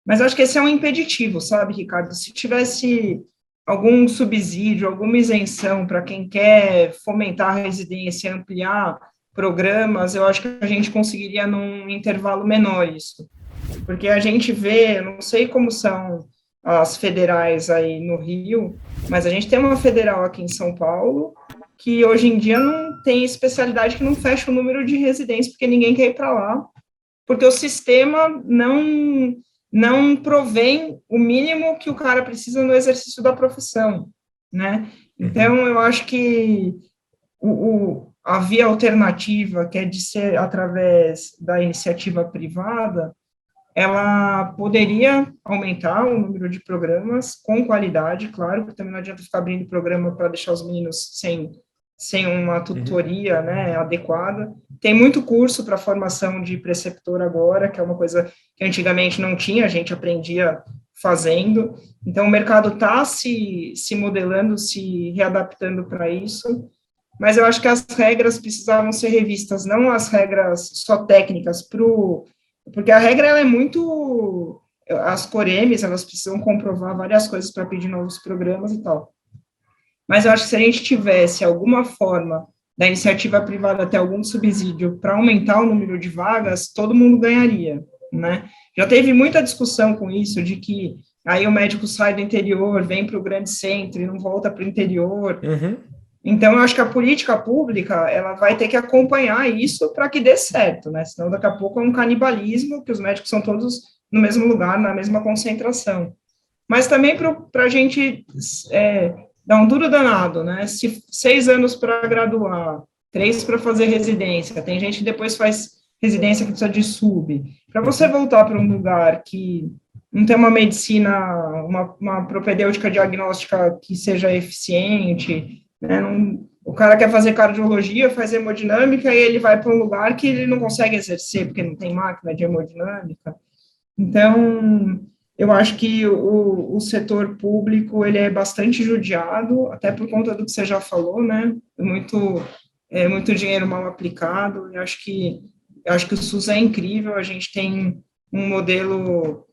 Mas acho que esse é um impeditivo, sabe, Ricardo? Se tivesse algum subsídio, alguma isenção para quem quer fomentar a residência, ampliar programas, eu acho que a gente conseguiria num intervalo menor isso. Porque a gente vê, não sei como são as federais aí no Rio, mas a gente tem uma federal aqui em São Paulo que hoje em dia não tem especialidade que não fecha o número de residências, porque ninguém quer ir para lá, porque o sistema não provém o mínimo que o cara precisa no exercício da profissão, né? Então, eu acho que a via alternativa, que é de ser através da iniciativa privada, ela poderia aumentar o número de programas com qualidade, claro, que também não adianta ficar abrindo programa para deixar os meninos sem uma tutoria, né, adequada. Tem muito curso para formação de preceptor agora, que é uma coisa que antigamente não tinha, a gente aprendia fazendo. Então, o mercado está se modelando, se readaptando para isso, mas eu acho que as regras precisavam ser revistas, não as regras só técnicas, porque a regra ela é muito... As coremes, elas precisam comprovar várias coisas para pedir novos programas e tal. Mas eu acho que se a gente tivesse alguma forma da iniciativa privada ter algum subsídio para aumentar o número de vagas, todo mundo ganharia, né? Já teve muita discussão com isso, de que aí o médico sai do interior, vem para o grande centro e não volta para o interior. Uhum. Então, eu acho que a política pública, ela vai ter que acompanhar isso para que dê certo, né? Senão, daqui a pouco é um canibalismo, que os médicos são todos no mesmo lugar, na mesma concentração. Mas também para a gente dar um duro danado, né? Se 6 anos para graduar, 3 para fazer residência, tem gente que depois faz residência que precisa de sub. Para você voltar para um lugar que não tem uma medicina, uma propedêutica diagnóstica que seja eficiente, né? O cara quer fazer cardiologia, faz hemodinâmica, e ele vai para um lugar que ele não consegue exercer, porque não tem máquina de hemodinâmica. Então, eu acho que o setor público, ele é bastante judiado, até por conta do que você já falou, né? Muito dinheiro mal aplicado. Eu acho que o SUS é incrível, a gente tem um modelo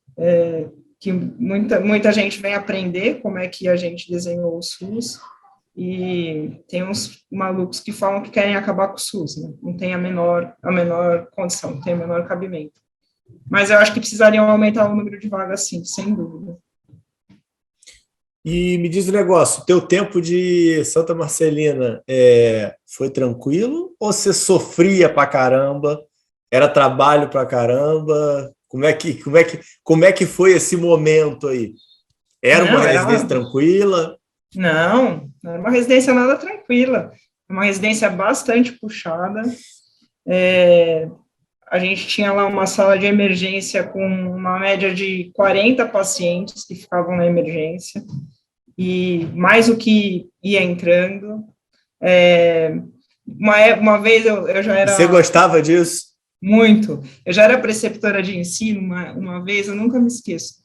que muita gente vem aprender como é que a gente desenhou o SUS, e tem uns malucos que falam que querem acabar com o SUS, né? Não tem a menor condição, não tem o menor cabimento. Mas eu acho que precisariam aumentar o número de vagas, sim, sem dúvida. E me diz o negócio, teu tempo de Santa Marcelina foi tranquilo ou você sofria pra caramba? Era trabalho pra caramba? Como é que foi esse momento aí? Era uma residência tranquila? Não era uma residência nada tranquila. Uma residência bastante puxada. A gente tinha lá uma sala de emergência com uma média de 40 pacientes que ficavam na emergência, e mais o que ia entrando. Uma vez eu já era... Você gostava disso? Muito. Eu já era preceptora de ensino, uma vez, eu nunca me esqueço.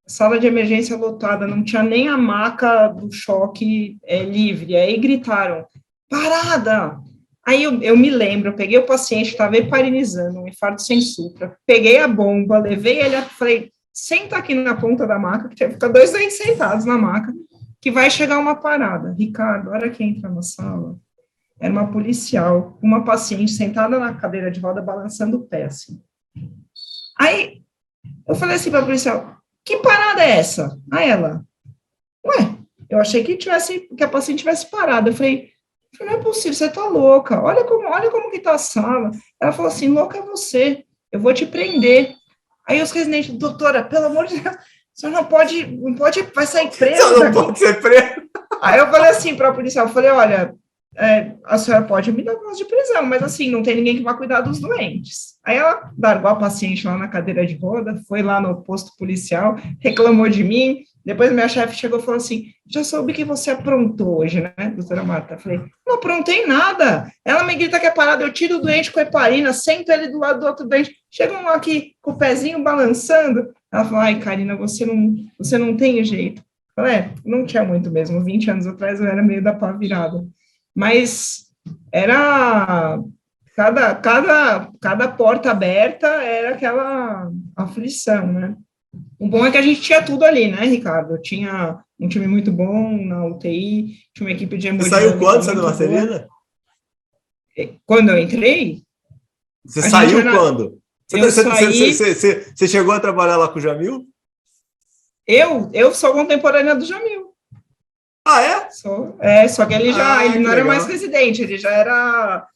Sala de emergência lotada, não tinha nem a maca do choque livre. Aí gritaram, parada! Aí eu me lembro, eu peguei o paciente, estava heparinizando, um infarto sem supra, peguei a bomba, levei ele, falei, senta aqui na ponta da maca, que fica 2 doentes sentados na maca, que vai chegar uma parada. Ricardo, a hora que entra na sala, era uma policial, uma paciente sentada na cadeira de roda, balançando o pé, assim. Aí, eu falei assim para a policial, que parada é essa? Aí ela, eu achei que a paciente tivesse parado. Eu falei, não é possível, você tá louca, olha como que tá a sala. Ela falou assim, louca é você, eu vou te prender. Aí os residentes, doutora, pelo amor de Deus, o senhor não pode, vai sair preso. Você não pode ser preso. Aí eu falei assim para a policial, eu falei, olha, a senhora pode me dar voz de prisão, mas assim, não tem ninguém que vá cuidar dos doentes. Aí ela largou a paciente lá na cadeira de roda, foi lá no posto policial, reclamou de mim. Depois minha chefe chegou e falou assim, já soube que você aprontou hoje, né, doutora Marta? Eu falei, não aprontei nada. Ela me grita que é parada, eu tiro o doente com heparina, sento ele do lado do outro doente, chegam aqui com o pezinho balançando. Ela falou, ai, Karina, você não tem jeito. Eu falei, não tinha muito mesmo, 20 anos atrás eu era meio da pá virada. Mas era... Cada porta aberta era aquela aflição, né? O bom é que a gente tinha tudo ali, né, Ricardo? Tinha um time muito bom na UTI, tinha uma equipe de hemodinâmica. Você saiu quando, Santa Marcelina? Quando eu entrei? Você saiu quando? Você chegou a trabalhar lá com o Jamil? Eu sou contemporânea do Jamil. Ah, é? Só que ele não era mais residente, ele já era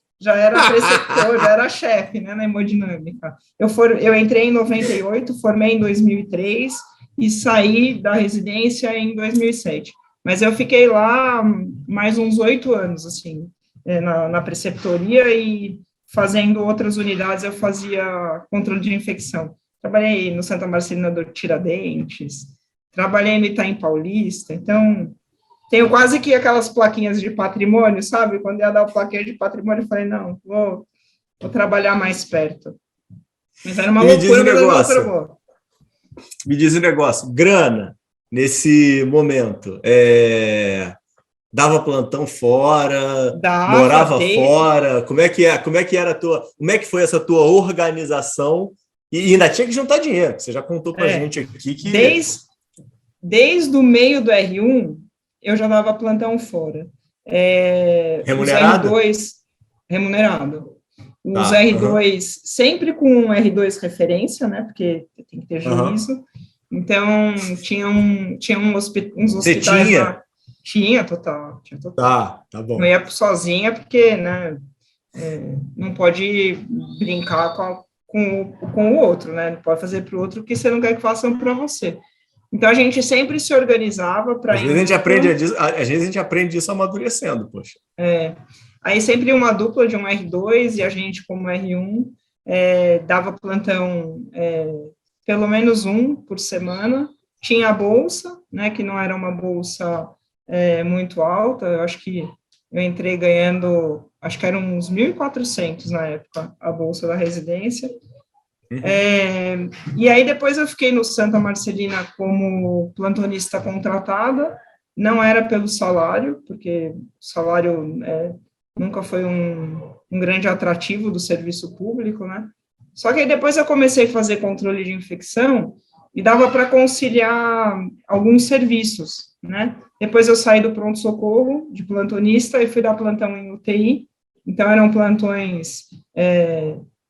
preceptor, já era chefe, né, na hemodinâmica. Eu entrei em 98, formei em 2003 e saí da residência em 2007. Mas eu fiquei lá mais uns 8 anos, assim, na preceptoria, e fazendo outras unidades eu fazia controle de infecção. Trabalhei no Santa Marcelina do Tiradentes, trabalhei no Itaim Paulista, então... Tenho quase que aquelas plaquinhas de patrimônio, sabe? Quando ia dar o plaquinha de patrimônio, eu falei, não, vou trabalhar mais perto. Mas era uma loucura, mas era uma loucura boa. Me diz um negócio, grana, nesse momento, dava plantão fora, morava fora, como é que foi essa tua organização? E ainda tinha que juntar dinheiro, você já contou pra gente aqui que... Desde o meio do R1, eu já dava plantão fora. Remunerado? Os R2, remunerado. Os R2, sempre com um R2 referência, né, porque tem que ter juízo. Então, tinha uns hospitais... Você tinha? Lá. Tinha, total. Tá bom. Não ia sozinha, porque, né, não pode brincar com o outro, né, não pode fazer para o outro o que você não quer que façam para você. Então, a gente sempre se organizava para... Às vezes a gente aprende isso amadurecendo, poxa. Aí sempre uma dupla de um R2 e a gente como R1, dava plantão pelo menos um por semana, tinha a bolsa, né, que não era uma bolsa muito alta, eu acho que eu entrei ganhando, acho que eram uns 1.400 na época, a bolsa da residência. E aí depois eu fiquei no Santa Marcelina como plantonista contratada, não era pelo salário, porque o salário nunca foi um grande atrativo do serviço público, né? Só que aí depois eu comecei a fazer controle de infecção e dava para conciliar alguns serviços, né? Depois eu saí do pronto-socorro de plantonista e fui dar plantão em UTI, então eram plantões,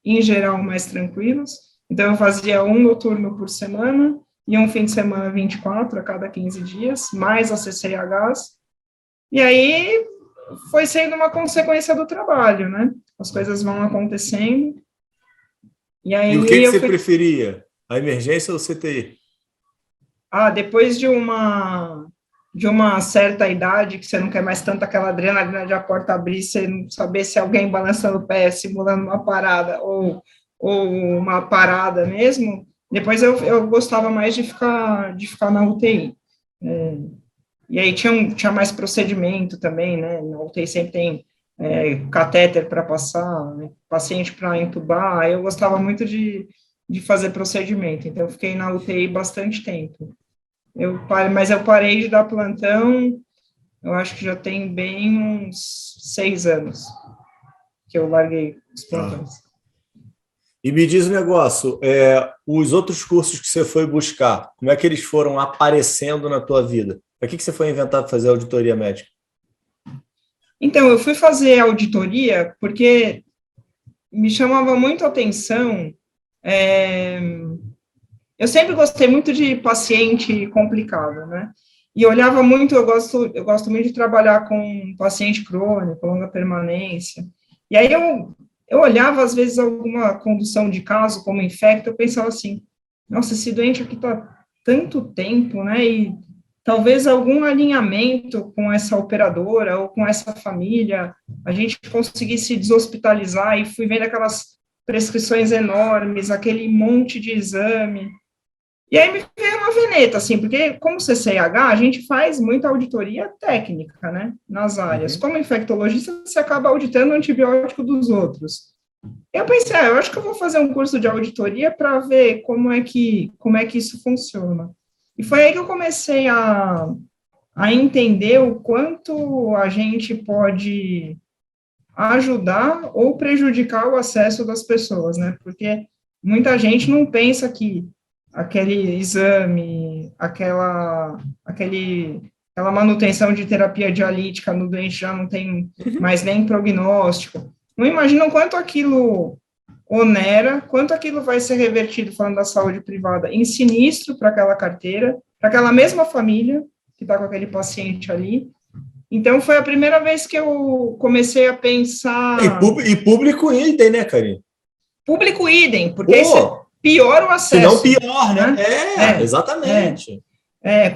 em geral, mais tranquilos. Então eu fazia um noturno por semana e um fim de semana 24 a cada 15 dias, mais a CCIHs. E aí foi sendo uma consequência do trabalho, né? As coisas vão acontecendo. E aí o que você preferia? A emergência ou o CTI? Depois de uma certa idade, que você não quer mais tanto aquela adrenalina de a porta abrir, você não saber se alguém balançando o pé, simulando uma parada, ou uma parada mesmo, depois eu gostava mais de ficar na UTI. E aí tinha mais procedimento também, né? Na UTI sempre tem catéter para passar, né? Paciente para entubar, eu gostava muito de fazer procedimento, então eu fiquei na UTI bastante tempo. Mas eu parei de dar plantão, eu acho que já tem bem uns 6 anos que eu larguei os plantões. E me diz um negócio, os outros cursos que você foi buscar, como é que eles foram aparecendo na tua vida? Para que você foi inventar fazer auditoria médica? Então, eu fui fazer auditoria porque me chamava muito a atenção. Eu sempre gostei muito de paciente complicado, né? E olhava muito, eu gosto muito de trabalhar com paciente crônico, longa permanência. E aí eu olhava, às vezes, alguma condução de caso, como infecto, eu pensava assim, nossa, esse doente aqui está tanto tempo, né? E talvez algum alinhamento com essa operadora ou com essa família, a gente conseguisse deshospitalizar, e fui vendo aquelas prescrições enormes, aquele monte de exame. E aí me veio uma veneta, assim, porque como CCIH, a gente faz muita auditoria técnica, né, nas áreas. Como infectologista, você acaba auditando o antibiótico dos outros. Eu pensei, eu acho que eu vou fazer um curso de auditoria para ver como é que isso funciona. E foi aí que eu comecei a entender o quanto a gente pode ajudar ou prejudicar o acesso das pessoas, né, porque muita gente não pensa que aquele exame, aquela manutenção de terapia dialítica no doente já não tem mais nem prognóstico. Não imaginam quanto aquilo onera, quanto aquilo vai ser revertido, falando da saúde privada, em sinistro para aquela carteira, para aquela mesma família que está com aquele paciente ali. Então, foi a primeira vez que eu comecei a pensar... E público idem, né, Karine? Público idem, porque isso piora o acesso. Se não pior, né? Exatamente.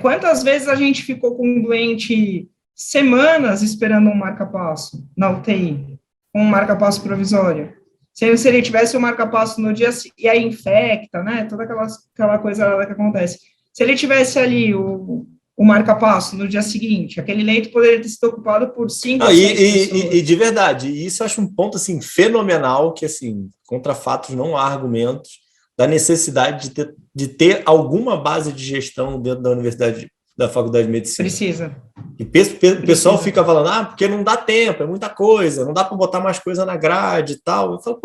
Quantas vezes a gente ficou com um doente semanas esperando um marca-passo na UTI, um marca-passo provisório? Se ele tivesse um marca-passo no dia, e aí infecta, né? Toda aquela coisa que acontece. Se ele tivesse ali o marca-passo no dia seguinte, aquele leito poderia ter sido ocupado por 5 ou 6 pessoas. E de verdade, isso eu acho um ponto assim, fenomenal, que assim, contra fatos não há argumentos, da necessidade de ter alguma base de gestão dentro da universidade, da Faculdade de Medicina. Precisa. E o pessoal fica falando, porque não dá tempo, é muita coisa, não dá para botar mais coisa na grade e tal. Eu falo,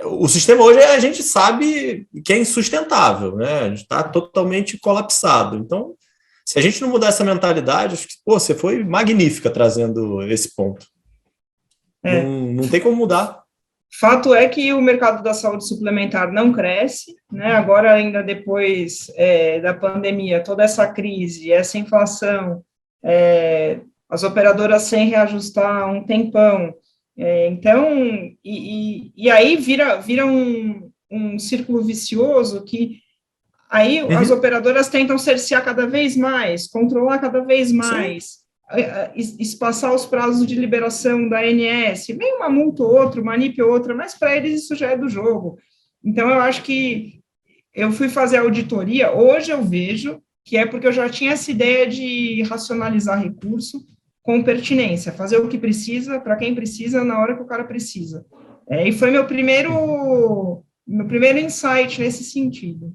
o sistema hoje a gente sabe que é insustentável, né? A gente está totalmente colapsado. Então, se a gente não mudar essa mentalidade, acho que você foi magnífica trazendo esse ponto. Não tem como mudar. Fato é que o mercado da saúde suplementar não cresce, né? Agora, ainda depois da pandemia, toda essa crise, essa inflação, as operadoras sem reajustar um tempão. Então, e aí vira um círculo vicioso que aí as operadoras tentam cercear cada vez mais, controlar cada vez mais. Sim. espaçar os prazos de liberação da ANS, vem uma multa ou outra, uma NIP ou outra, mas para eles isso já é do jogo. Então, eu acho que eu fui fazer a auditoria, hoje eu vejo que é porque eu já tinha essa ideia de racionalizar recurso com pertinência, fazer o que precisa, para quem precisa, na hora que o cara precisa. E foi meu primeiro insight nesse sentido.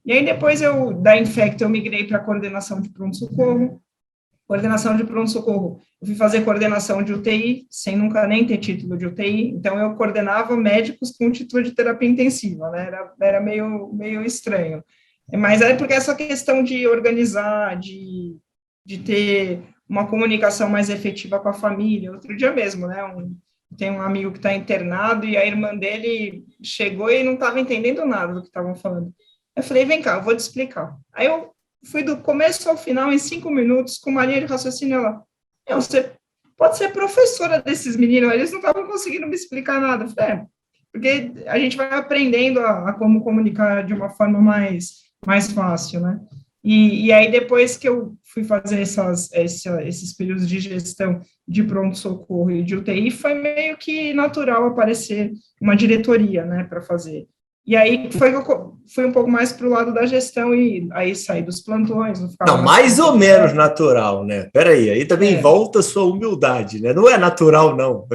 E aí, depois da Infecto, eu migrei para a coordenação de pronto-socorro. Coordenação de pronto-socorro, eu fui fazer coordenação de UTI, sem nunca nem ter título de UTI, então eu coordenava médicos com título de terapia intensiva, né, era meio estranho. Mas é porque essa questão de organizar, de ter uma comunicação mais efetiva com a família, outro dia mesmo, né, tem um amigo que está internado e a irmã dele chegou e não estava entendendo nada do que estavam falando. Eu falei, vem cá, eu vou te explicar. Aí eu fui do começo ao final em 5 minutos, com uma linha de raciocínio lá. Você pode ser professora desses meninos, eles não estavam conseguindo me explicar nada. Eu falei, porque a gente vai aprendendo a como comunicar de uma forma mais fácil, né? E aí, depois que eu fui fazer esses períodos de gestão de pronto-socorro e de UTI, foi meio que natural aparecer uma diretoria, né, para fazer. E aí foi que eu fui um pouco mais para o lado da gestão e aí saí dos plantões. Não, mais ou menos natural, né? Peraí, aí também volta a sua humildade, né? Não é natural, não.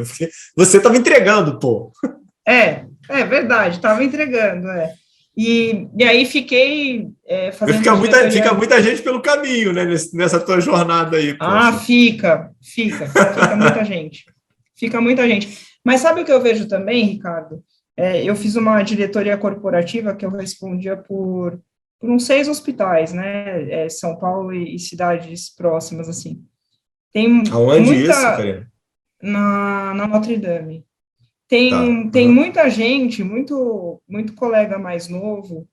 Você estava entregando, pô. É verdade, estava entregando, E aí fiquei fazendo... Fica muita gente pelo caminho, né? Nessa tua jornada aí. Ah, fica muita gente. Fica muita gente. Mas sabe o que eu vejo também, Ricardo? Eu fiz uma diretoria corporativa que eu respondia por uns 6 hospitais, né? São Paulo e cidades próximas, assim. Aonde isso, Karina? Na Notre Dame. Tem muita gente, muito colega mais novo,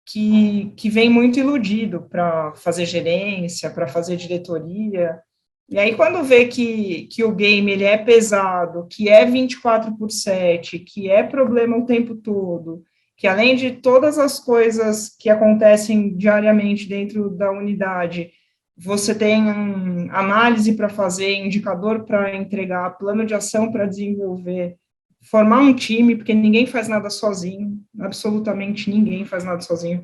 que vem muito iludido para fazer gerência, para fazer diretoria. E aí, quando vê que o game ele é pesado, que é 24/7, que é problema o tempo todo, que além de todas as coisas que acontecem diariamente dentro da unidade, você tem análise para fazer, indicador para entregar, plano de ação para desenvolver, formar um time, porque ninguém faz nada sozinho, absolutamente ninguém faz nada sozinho.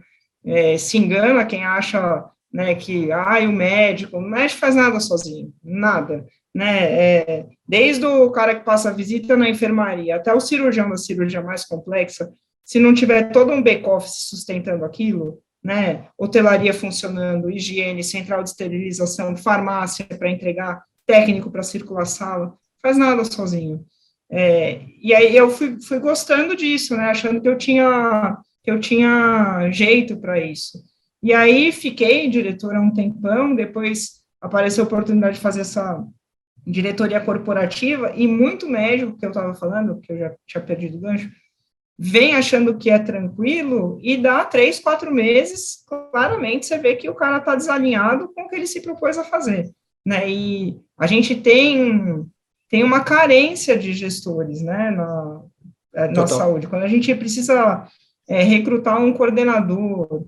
Se engana quem acha... né, que, o médico faz nada sozinho, nada, né, desde o cara que passa a visita na enfermaria, até o cirurgião da cirurgia mais complexa, se não tiver todo um back-office sustentando aquilo, né, hotelaria funcionando, higiene, central de esterilização, farmácia para entregar, técnico para circular a sala, faz nada sozinho. E aí eu fui gostando disso, né, achando que eu tinha jeito para isso. E aí fiquei diretora um tempão, depois apareceu a oportunidade de fazer essa diretoria corporativa, e muito médico, que eu estava falando, que eu já tinha perdido o gancho, vem achando que é tranquilo, e dá 3, 4 meses, claramente você vê que o cara está desalinhado com o que ele se propôs a fazer, né, e a gente tem uma carência de gestores, né, na saúde, quando a gente precisa recrutar um coordenador,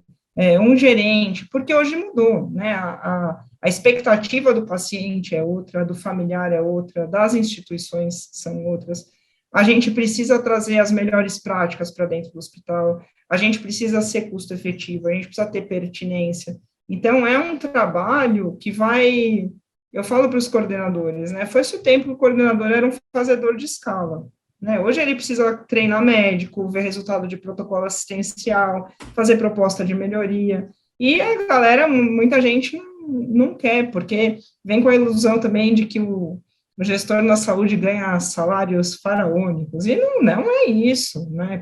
um gerente, porque hoje mudou, né, a expectativa do paciente é outra, do familiar é outra, das instituições são outras, a gente precisa trazer as melhores práticas para dentro do hospital, a gente precisa ser custo efetivo, a gente precisa ter pertinência, então é um trabalho que vai, eu falo para os coordenadores, né, foi-se o tempo que o coordenador era um fazedor de escala, né? Hoje ele precisa treinar médico, ver resultado de protocolo assistencial, fazer proposta de melhoria, e a galera, muita gente não quer, porque vem com a ilusão também de que o gestor na saúde ganha salários faraônicos, e não é isso, né,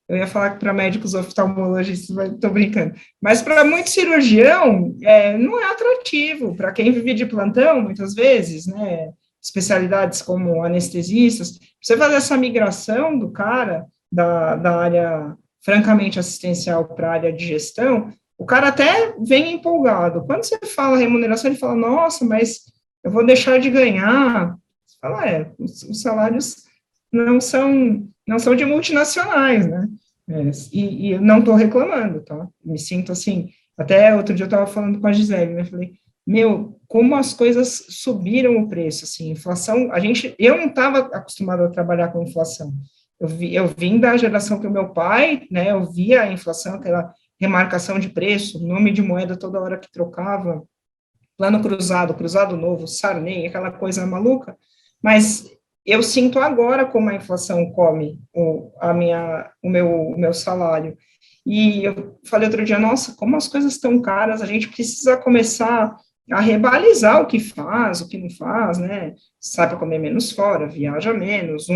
eu ia falar que para médicos oftalmologistas, mas estou brincando, mas para muito cirurgião, não é atrativo, para quem vive de plantão, muitas vezes, né, especialidades como anestesistas, você fazer essa migração do cara da área francamente assistencial para a área de gestão, o cara até vem empolgado. Quando você fala remuneração, ele fala, nossa, mas eu vou deixar de ganhar. Você fala, os salários não são de multinacionais, né? E eu não estou reclamando, tá? Me sinto assim, até outro dia eu estava falando com a Gisele, né? Falei, meu, como as coisas subiram o preço, assim, inflação, eu não estava acostumado a trabalhar com inflação, eu vim da geração que o meu pai, né, eu via a inflação, aquela remarcação de preço, nome de moeda toda hora que trocava, plano cruzado, cruzado novo, Sarney, aquela coisa maluca, mas eu sinto agora como a inflação come o meu salário. E eu falei outro dia, nossa, como as coisas estão caras, a gente precisa começar a rebalizar o que faz, o que não faz, né? Sai para comer menos fora, viaja menos,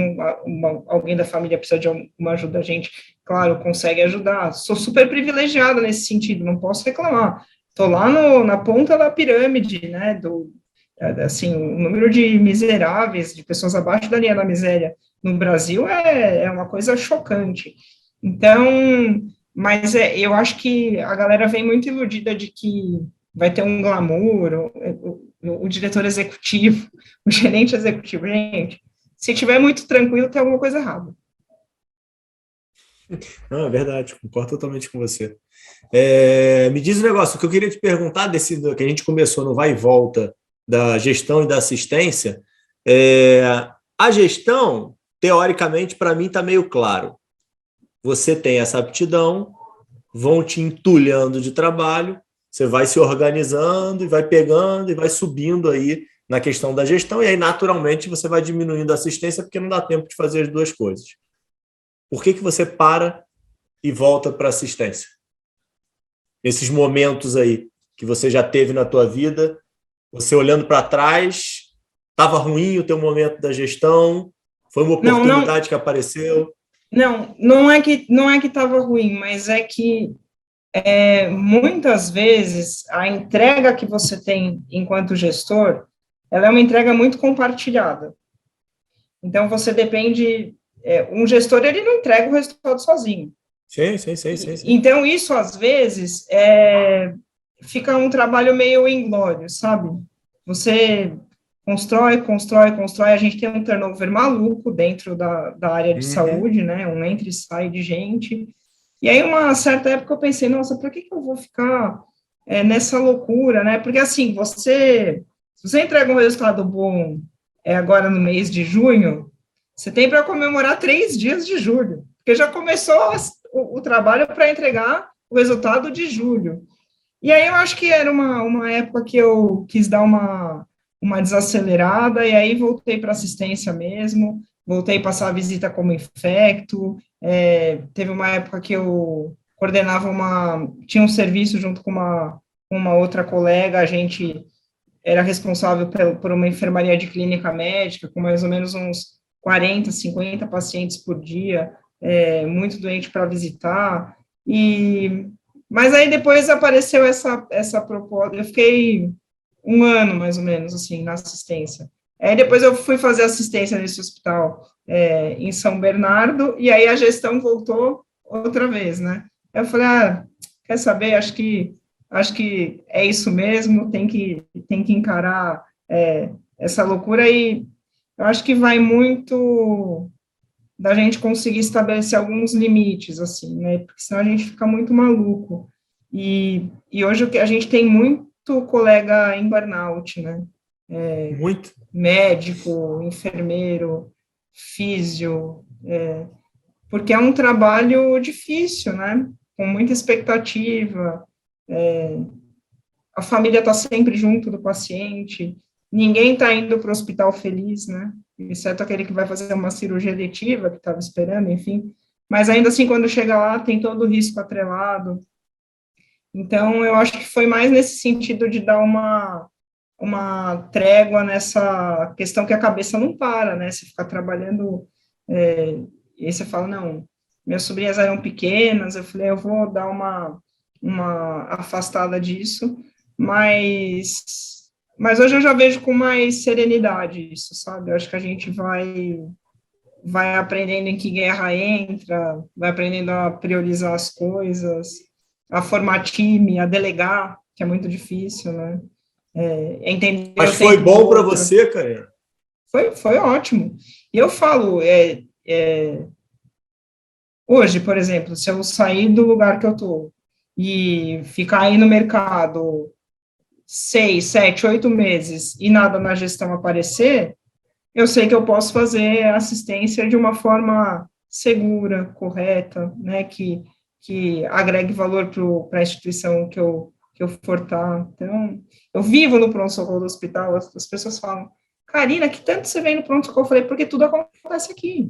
alguém da família precisa de uma ajuda, a gente, claro, consegue ajudar. Sou super privilegiada nesse sentido, não posso reclamar. Estou lá na ponta da pirâmide, né, assim, o número de miseráveis, de pessoas abaixo da linha da miséria no Brasil é uma coisa chocante. Então, mas eu acho que a galera vem muito iludida de que vai ter um glamour, o diretor executivo, o gerente executivo, gente, se tiver muito tranquilo, tem alguma coisa errada. Não, é verdade, concordo totalmente com você. Me diz um negócio, o que eu queria te perguntar que a gente começou no vai e volta da gestão e da assistência, a gestão, teoricamente, para mim está meio claro. Você tem essa aptidão, vão te entulhando de trabalho, você vai se organizando e vai pegando e vai subindo aí na questão da gestão, e aí, naturalmente, você vai diminuindo a assistência porque não dá tempo de fazer as duas coisas. Por que você para e volta para a assistência? Esses momentos aí que você já teve na tua vida, você olhando para trás, estava ruim o teu momento da gestão, foi uma oportunidade que apareceu? Não é que estava ruim, mas é que muitas vezes a entrega que você tem enquanto gestor, ela é uma entrega muito compartilhada. Então você depende, um gestor ele não entrega o resultado sozinho. Sim. Então isso às vezes fica um trabalho meio inglório, sabe? Você constrói, a gente tem um turnover maluco dentro da área de saúde, né? Um entra e sai de gente. E aí, uma certa época, eu pensei, nossa, por que eu vou ficar nessa loucura, né? Porque, assim, se você entrega um resultado bom agora no mês de junho, você tem para comemorar 3 dias de julho, porque já começou o trabalho para entregar o resultado de julho. E aí, eu acho que era uma época que eu quis dar uma desacelerada, e aí voltei para assistência mesmo, voltei a passar a visita como infecto, teve uma época que eu coordenava tinha um serviço junto com uma outra colega, a gente era responsável por uma enfermaria de clínica médica, com mais ou menos uns 40, 50 pacientes por dia, muito doente para visitar, mas aí depois apareceu essa proposta, eu fiquei 1 ano, mais ou menos, assim, na assistência. Aí depois eu fui fazer assistência nesse hospital em São Bernardo, e aí a gestão voltou outra vez, né? Eu falei, quer saber, acho que é isso mesmo, tem que encarar essa loucura, e eu acho que vai muito da gente conseguir estabelecer alguns limites, assim, né? Porque senão a gente fica muito maluco. E hoje a gente tem muito colega em burnout, né? Muito. Médico, enfermeiro, físio, porque é um trabalho difícil, né? Com muita expectativa, a família está sempre junto do paciente, ninguém está indo para o hospital feliz, né? Exceto aquele que vai fazer uma cirurgia eletiva, que estava esperando, enfim. Mas ainda assim, quando chega lá, tem todo o risco atrelado. Então, eu acho que foi mais nesse sentido de dar uma trégua nessa questão que a cabeça não para, né? Você ficar trabalhando, e aí você fala, não, minhas sobrinhas eram pequenas, eu falei, eu vou dar uma afastada disso, mas hoje eu já vejo com mais serenidade isso, sabe? Eu acho que a gente vai aprendendo em que guerra entra, vai aprendendo a priorizar as coisas, a formar time, a delegar, que é muito difícil, né? Entender. Mas foi bom para você, cara? Foi ótimo. E eu falo, hoje, por exemplo, se eu sair do lugar que eu estou e ficar aí no mercado 6, 7, 8 meses e nada na gestão aparecer, eu sei que eu posso fazer assistência de uma forma segura, correta, né, que agregue valor para a instituição que eu for estar. Então, eu vivo no pronto-socorro do hospital, as pessoas falam, Karina, que tanto você vem no pronto-socorro? Eu falei, porque tudo acontece aqui,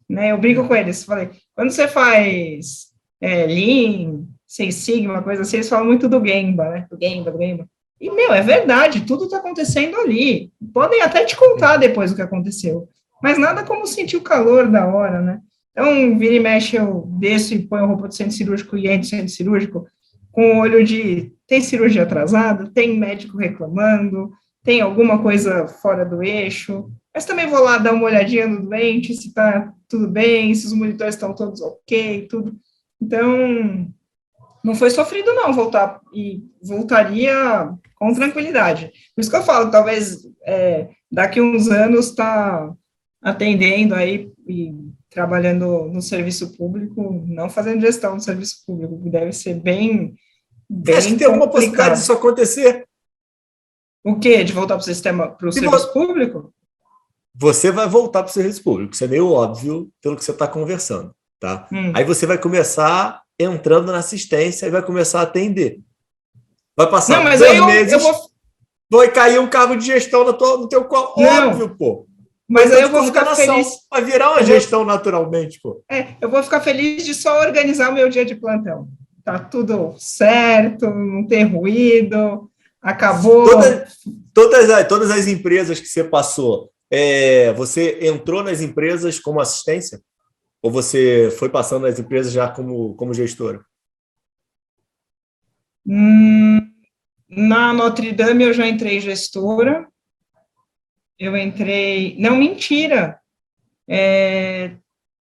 né, eu brigo com eles, falei, quando você faz Lean, Six Sigma, coisa assim, eles falam muito do Gemba, né, do Gemba, e, é verdade, tudo está acontecendo ali, podem até te contar depois o que aconteceu, mas nada como sentir o calor da hora, né, então, vira e mexe, eu desço e ponho a roupa do centro cirúrgico e entro no centro cirúrgico com o olho de, tem cirurgia atrasada, tem médico reclamando, tem alguma coisa fora do eixo, mas também vou lá dar uma olhadinha no doente, se está tudo bem, se os monitores estão todos ok, tudo. Então, não foi sofrido não voltar, e voltaria com tranquilidade. Por isso que eu falo, talvez daqui uns anos tá atendendo aí e trabalhando no serviço público, não fazendo gestão do serviço público, que deve ser bem Acho que tem alguma possibilidade disso acontecer. O quê? De voltar para o sistema, para o serviço público? Você vai voltar para o serviço público, isso é meio óbvio pelo que você está conversando, tá? Aí você vai começar entrando na assistência e vai começar a atender. Vai passar 2 meses, vai cair um cargo de gestão no teu colo, óbvio, pô. Mas aí eu vou ficar feliz. Vai virar uma gestão naturalmente, pô. Eu vou ficar feliz de só organizar o meu dia de plantão. Tá tudo certo, não tem ruído, acabou. Todas as empresas que você passou, você entrou nas empresas como assistência? Ou você foi passando nas empresas já como gestora? Na Notre Dame eu já entrei gestora. Eu entrei... Não, mentira.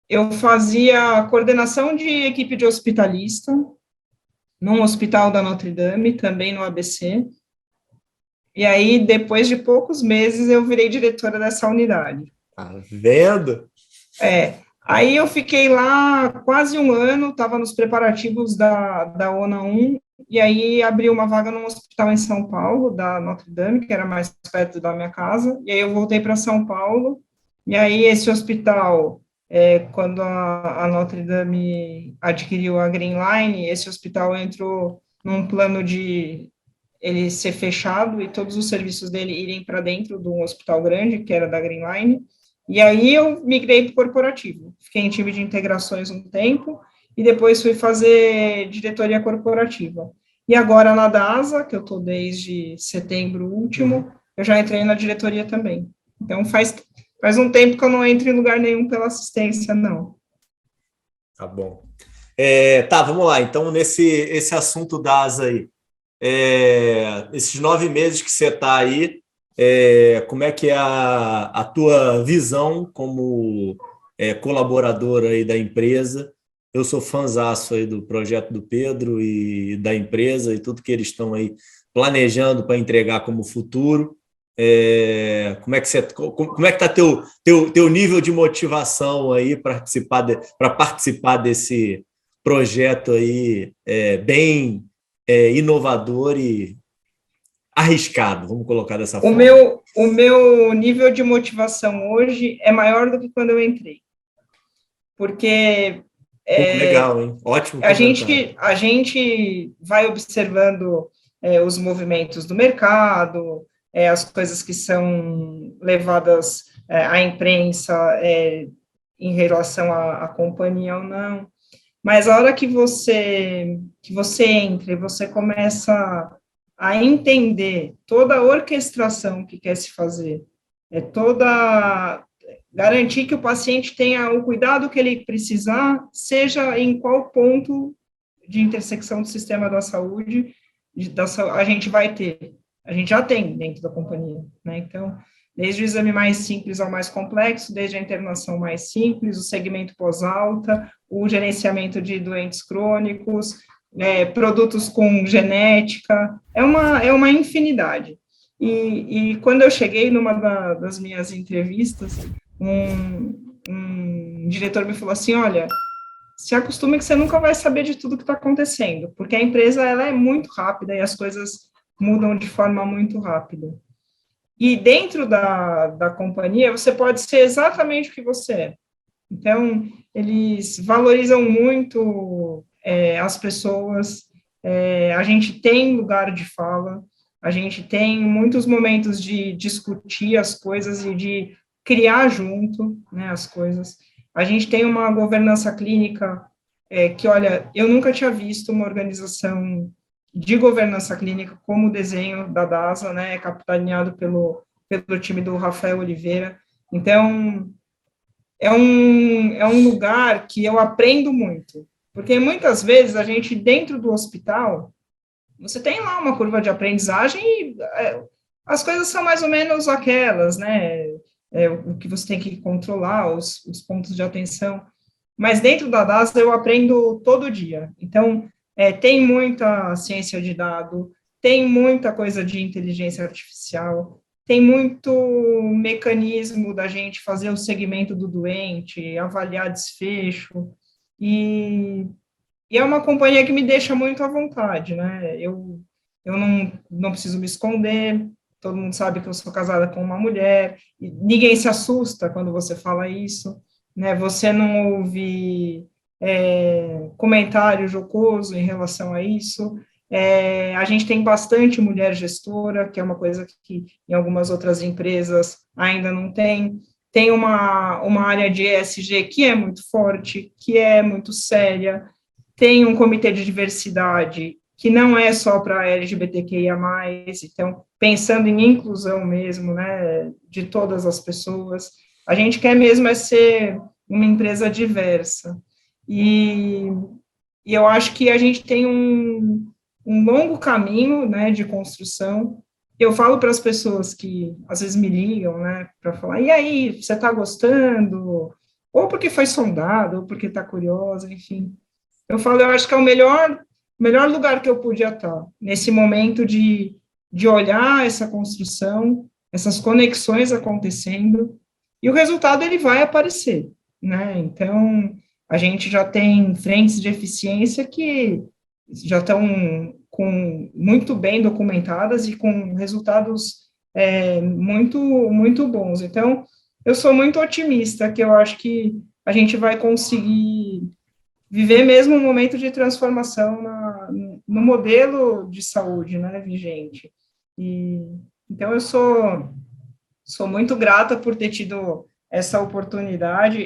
Eu fazia coordenação de equipe de hospitalista num hospital da Notre Dame, também no ABC. E aí, depois de poucos meses, eu virei diretora dessa unidade. Tá vendo? Aí eu fiquei lá quase um ano, estava nos preparativos da ONA 1, e aí abriu uma vaga num hospital em São Paulo, da Notre Dame, que era mais perto da minha casa, e aí eu voltei para São Paulo, e aí esse hospital, quando a Notre Dame adquiriu a Green Line, esse hospital entrou num plano de ele ser fechado e todos os serviços dele irem para dentro de um hospital grande, que era da Green Line, e aí eu migrei para o corporativo. Fiquei em time de integrações um tempo, e depois fui fazer diretoria corporativa. E agora na DASA, que eu estou desde setembro último, eu já entrei na diretoria também. Então faz um tempo que eu não entro em lugar nenhum pela assistência, não. Tá bom. Vamos lá. Então, esse assunto DASA aí, esses 9 meses que você está aí, como é que é a tua visão como colaboradora aí da empresa? Eu sou fãzaço aí do projeto do Pedro e da empresa e tudo que eles estão aí planejando para entregar como futuro. Como é que está teu nível de motivação aí para participar desse projeto aí bem inovador e arriscado, vamos colocar dessa forma. O meu nível de motivação hoje é maior do que quando eu entrei. Porque... legal, hein? Ótimo. A gente vai observando os movimentos do mercado, as coisas que são levadas à imprensa em relação à companhia ou não. Mas a hora que você entra e você começa a entender toda a orquestração que quer se fazer, garantir que o paciente tenha o cuidado que ele precisar, seja em qual ponto de intersecção do sistema da saúde a gente vai ter. A gente já tem dentro da companhia, né? Então, desde o exame mais simples ao mais complexo, desde a internação mais simples, o segmento pós-alta, o gerenciamento de doentes crônicos, produtos com genética, é uma infinidade. E quando eu cheguei numa das minhas entrevistas, um diretor me falou assim, olha, se acostume que você nunca vai saber de tudo que está acontecendo, porque a empresa ela é muito rápida e as coisas mudam de forma muito rápida. E dentro da companhia, você pode ser exatamente o que você é. Então, eles valorizam muito as pessoas, a gente tem lugar de fala, a gente tem muitos momentos de discutir as coisas e de criar junto, né, as coisas. A gente tem uma governança clínica que, olha, eu nunca tinha visto uma organização de governança clínica como o desenho da DASA, né, capitaneado pelo time do Rafael Oliveira. Então, é um lugar que eu aprendo muito, porque muitas vezes a gente, dentro do hospital, você tem lá uma curva de aprendizagem e as coisas são mais ou menos aquelas, né? O que você tem que controlar, os pontos de atenção. Mas dentro da DASA eu aprendo todo dia. Então, tem muita ciência de dado, tem muita coisa de inteligência artificial, tem muito mecanismo da gente fazer o segmento do doente, avaliar desfecho, e é uma companhia que me deixa muito à vontade, né? Eu não preciso me esconder, todo mundo sabe que eu sou casada com uma mulher, e ninguém se assusta quando você fala isso, né? Você não ouve comentário jocoso em relação a isso. A gente tem bastante mulher gestora, que é uma coisa que em algumas outras empresas ainda não tem. Tem uma área de ESG que é muito forte, que é muito séria, tem um comitê de diversidade que não é só para LGBTQIA+, então, pensando em inclusão mesmo, né, de todas as pessoas. A gente quer mesmo ser uma empresa diversa. E eu acho que a gente tem um longo caminho, né, de construção. Eu falo para as pessoas que às vezes me ligam, né, para falar, e aí, você está gostando? Ou porque foi sondado, ou porque está curiosa, enfim. Eu falo, eu acho que é o melhor lugar que eu podia estar, nesse momento de olhar essa construção, essas conexões acontecendo, e o resultado ele vai aparecer, né? Então, a gente já tem frentes de eficiência que já estão muito bem documentadas e com resultados muito bons. Então, eu sou muito otimista, que eu acho que a gente vai conseguir viver mesmo um momento de transformação no modelo de saúde, né, vigente. Então, eu sou muito grata por ter tido essa oportunidade.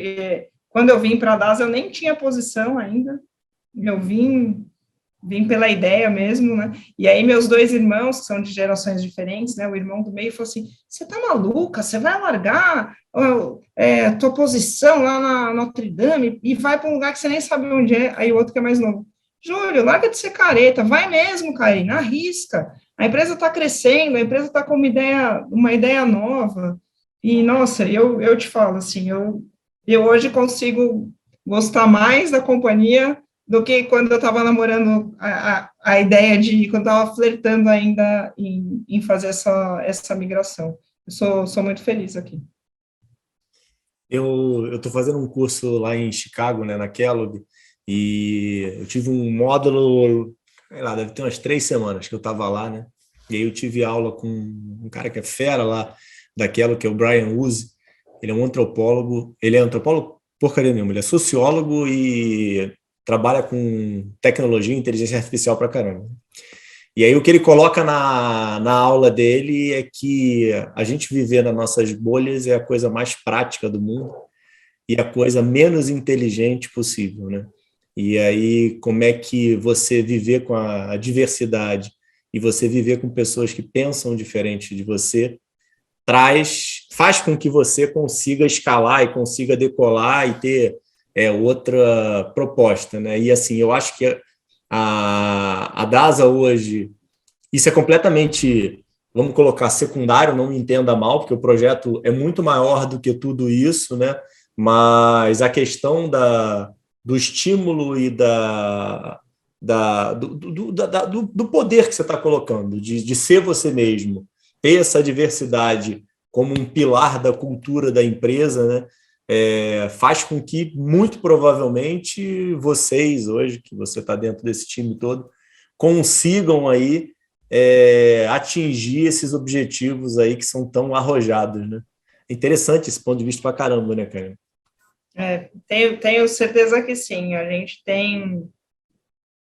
Quando eu vim para a DAS, eu nem tinha posição ainda, eu vim pela ideia mesmo, né? E aí meus dois irmãos, que são de gerações diferentes, né? O irmão do meio falou assim, você tá maluca? Você vai largar tua posição lá na Notre Dame e vai para um lugar que você nem sabe onde é. Aí o outro que é mais novo, Júlio, larga de ser careta, vai mesmo, Karina, arrisca. A empresa está crescendo, a empresa está com uma ideia nova. E, nossa, eu te falo, assim, eu hoje consigo gostar mais da companhia do que quando eu estava namorando a ideia de, quando estava flertando ainda em fazer essa migração. Eu sou muito feliz aqui. Eu estou fazendo um curso lá em Chicago, né, na Kellogg, e eu tive um módulo, sei lá, deve ter umas 3 semanas que eu estava lá, né? E aí eu tive aula com um cara que é fera lá da Kellogg, que é o Brian Uzi. Ele é um antropólogo, ele é antropólogo porcaria nenhuma, ele é sociólogo e trabalha com tecnologia e inteligência artificial pra caramba. E aí o que ele coloca na aula dele é que a gente viver nas nossas bolhas é a coisa mais prática do mundo e a coisa menos inteligente possível, né? E aí como é que você viver com a diversidade e você viver com pessoas que pensam diferente de você faz com que você consiga escalar e consiga decolar e ter outra proposta, né? E assim, eu acho que a DASA hoje, isso é completamente, vamos colocar, secundário, não me entenda mal, porque o projeto é muito maior do que tudo isso, né? Mas a questão do estímulo e do poder que você está colocando, de ser você mesmo, ter essa diversidade como um pilar da cultura da empresa, né? Faz com que, muito provavelmente, vocês hoje, que você está dentro desse time todo, consigam aí atingir esses objetivos aí que são tão arrojados, né? Interessante esse ponto de vista pra caramba, né, cara? Tenho certeza que sim. A gente tem,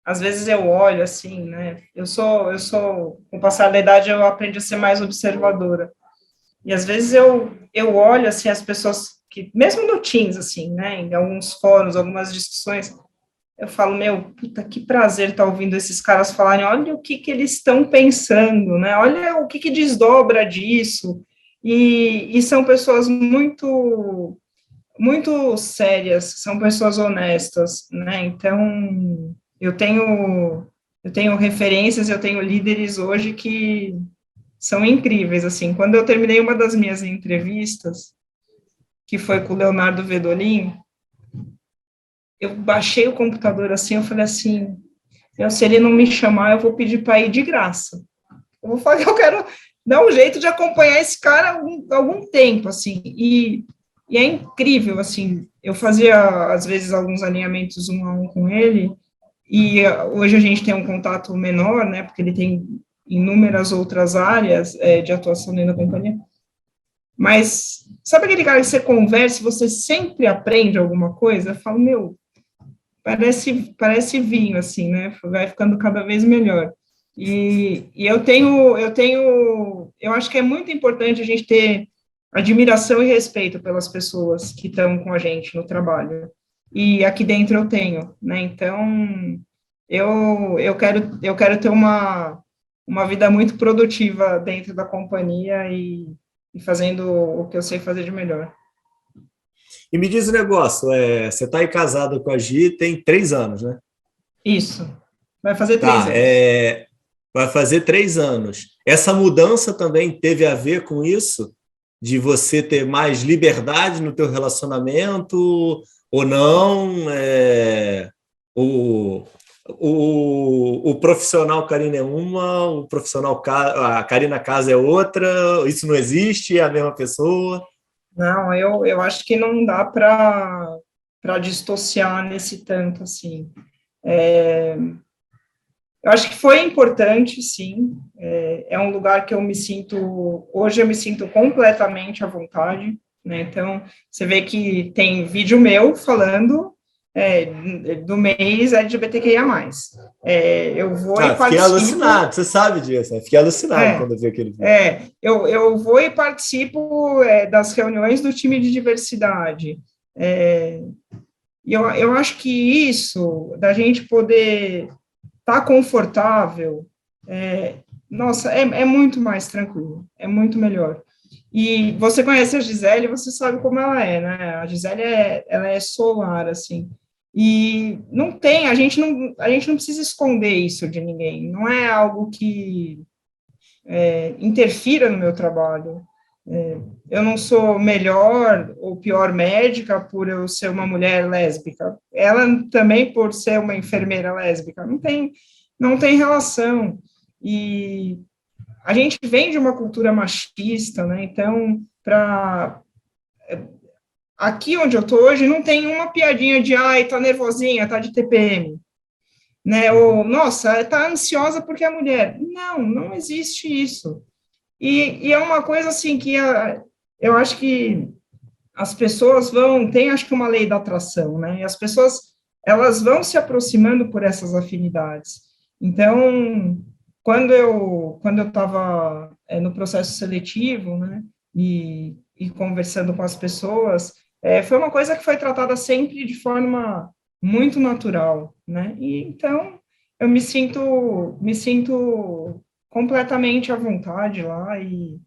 às vezes eu olho assim, né? Com o passar da idade, eu aprendi a ser mais observadora. E às vezes eu olho assim as pessoas que, mesmo no Teams, assim, né? Em alguns fóruns, algumas discussões, eu falo, meu, puta, que prazer estar ouvindo esses caras falarem, olha o que eles estão pensando, né? Olha o que desdobra disso. E são pessoas muito, muito sérias, são pessoas honestas, né? Então, eu tenho referências, eu tenho líderes hoje que são incríveis, assim. Quando eu terminei uma das minhas entrevistas, que foi com o Leonardo Vedolin, eu baixei o computador assim, eu falei assim, se ele não me chamar, eu vou pedir para ir de graça. Eu vou falar que eu quero dar um jeito de acompanhar esse cara algum tempo, assim, e é incrível, assim, eu fazia, às vezes, alguns alinhamentos um a um com ele, e hoje a gente tem um contato menor, né, porque ele tem inúmeras outras áreas de atuação dentro da companhia, mas sabe aquele cara que você conversa e você sempre aprende alguma coisa? Eu falo, meu, parece vinho, assim, né? Vai ficando cada vez melhor. E eu acho que é muito importante a gente ter admiração e respeito pelas pessoas que estão com a gente no trabalho. E aqui dentro eu tenho, né? Então, eu quero ter uma vida muito produtiva dentro da companhia e fazendo o que eu sei fazer de melhor. E me diz o negócio, você está aí casado com a Gi tem 3 anos, né? Isso. Vai fazer 3 anos. Vai fazer 3 anos. Essa mudança também teve a ver com isso? De você ter mais liberdade no teu relacionamento ou não? O profissional Karina é uma, o profissional a Karina Casa é outra, isso não existe, é a mesma pessoa? Não, eu acho que não dá para dissociar nesse tanto, assim. Eu acho que foi importante, sim. É um lugar que hoje eu me sinto completamente à vontade, né? Então, você vê que tem vídeo meu falando do mês LGBTQIA+. Eu vou e Fiquei participo. alucinado, você sabe disso, né? Fiquei alucinado quando eu vi aquele vídeo. Eu vou e participo das reuniões do time de diversidade. E eu acho que isso, da gente poder estar confortável, nossa, é muito mais tranquilo, é muito melhor. E você conhece a Gisele, você sabe como ela é, né? A Gisele, ela é solar, assim. E não tem, a gente não precisa esconder isso de ninguém. Não é algo que interfira no meu trabalho. Eu não sou melhor ou pior médica por eu ser uma mulher lésbica. Ela também por ser uma enfermeira lésbica. Não tem relação. E a gente vem de uma cultura machista, né? Então, aqui onde eu estou hoje, não tem uma piadinha de, ai, tá nervosinha, tá de TPM, né? Ou, nossa, tá ansiosa porque é mulher. Não existe isso. E é uma coisa assim que eu acho que as pessoas tem acho que uma lei da atração, né? E as pessoas, elas vão se aproximando por essas afinidades. Então, quando eu estava no processo seletivo, né, e conversando com as pessoas, foi uma coisa que foi tratada sempre de forma muito natural, né? E então eu me sinto completamente à vontade lá e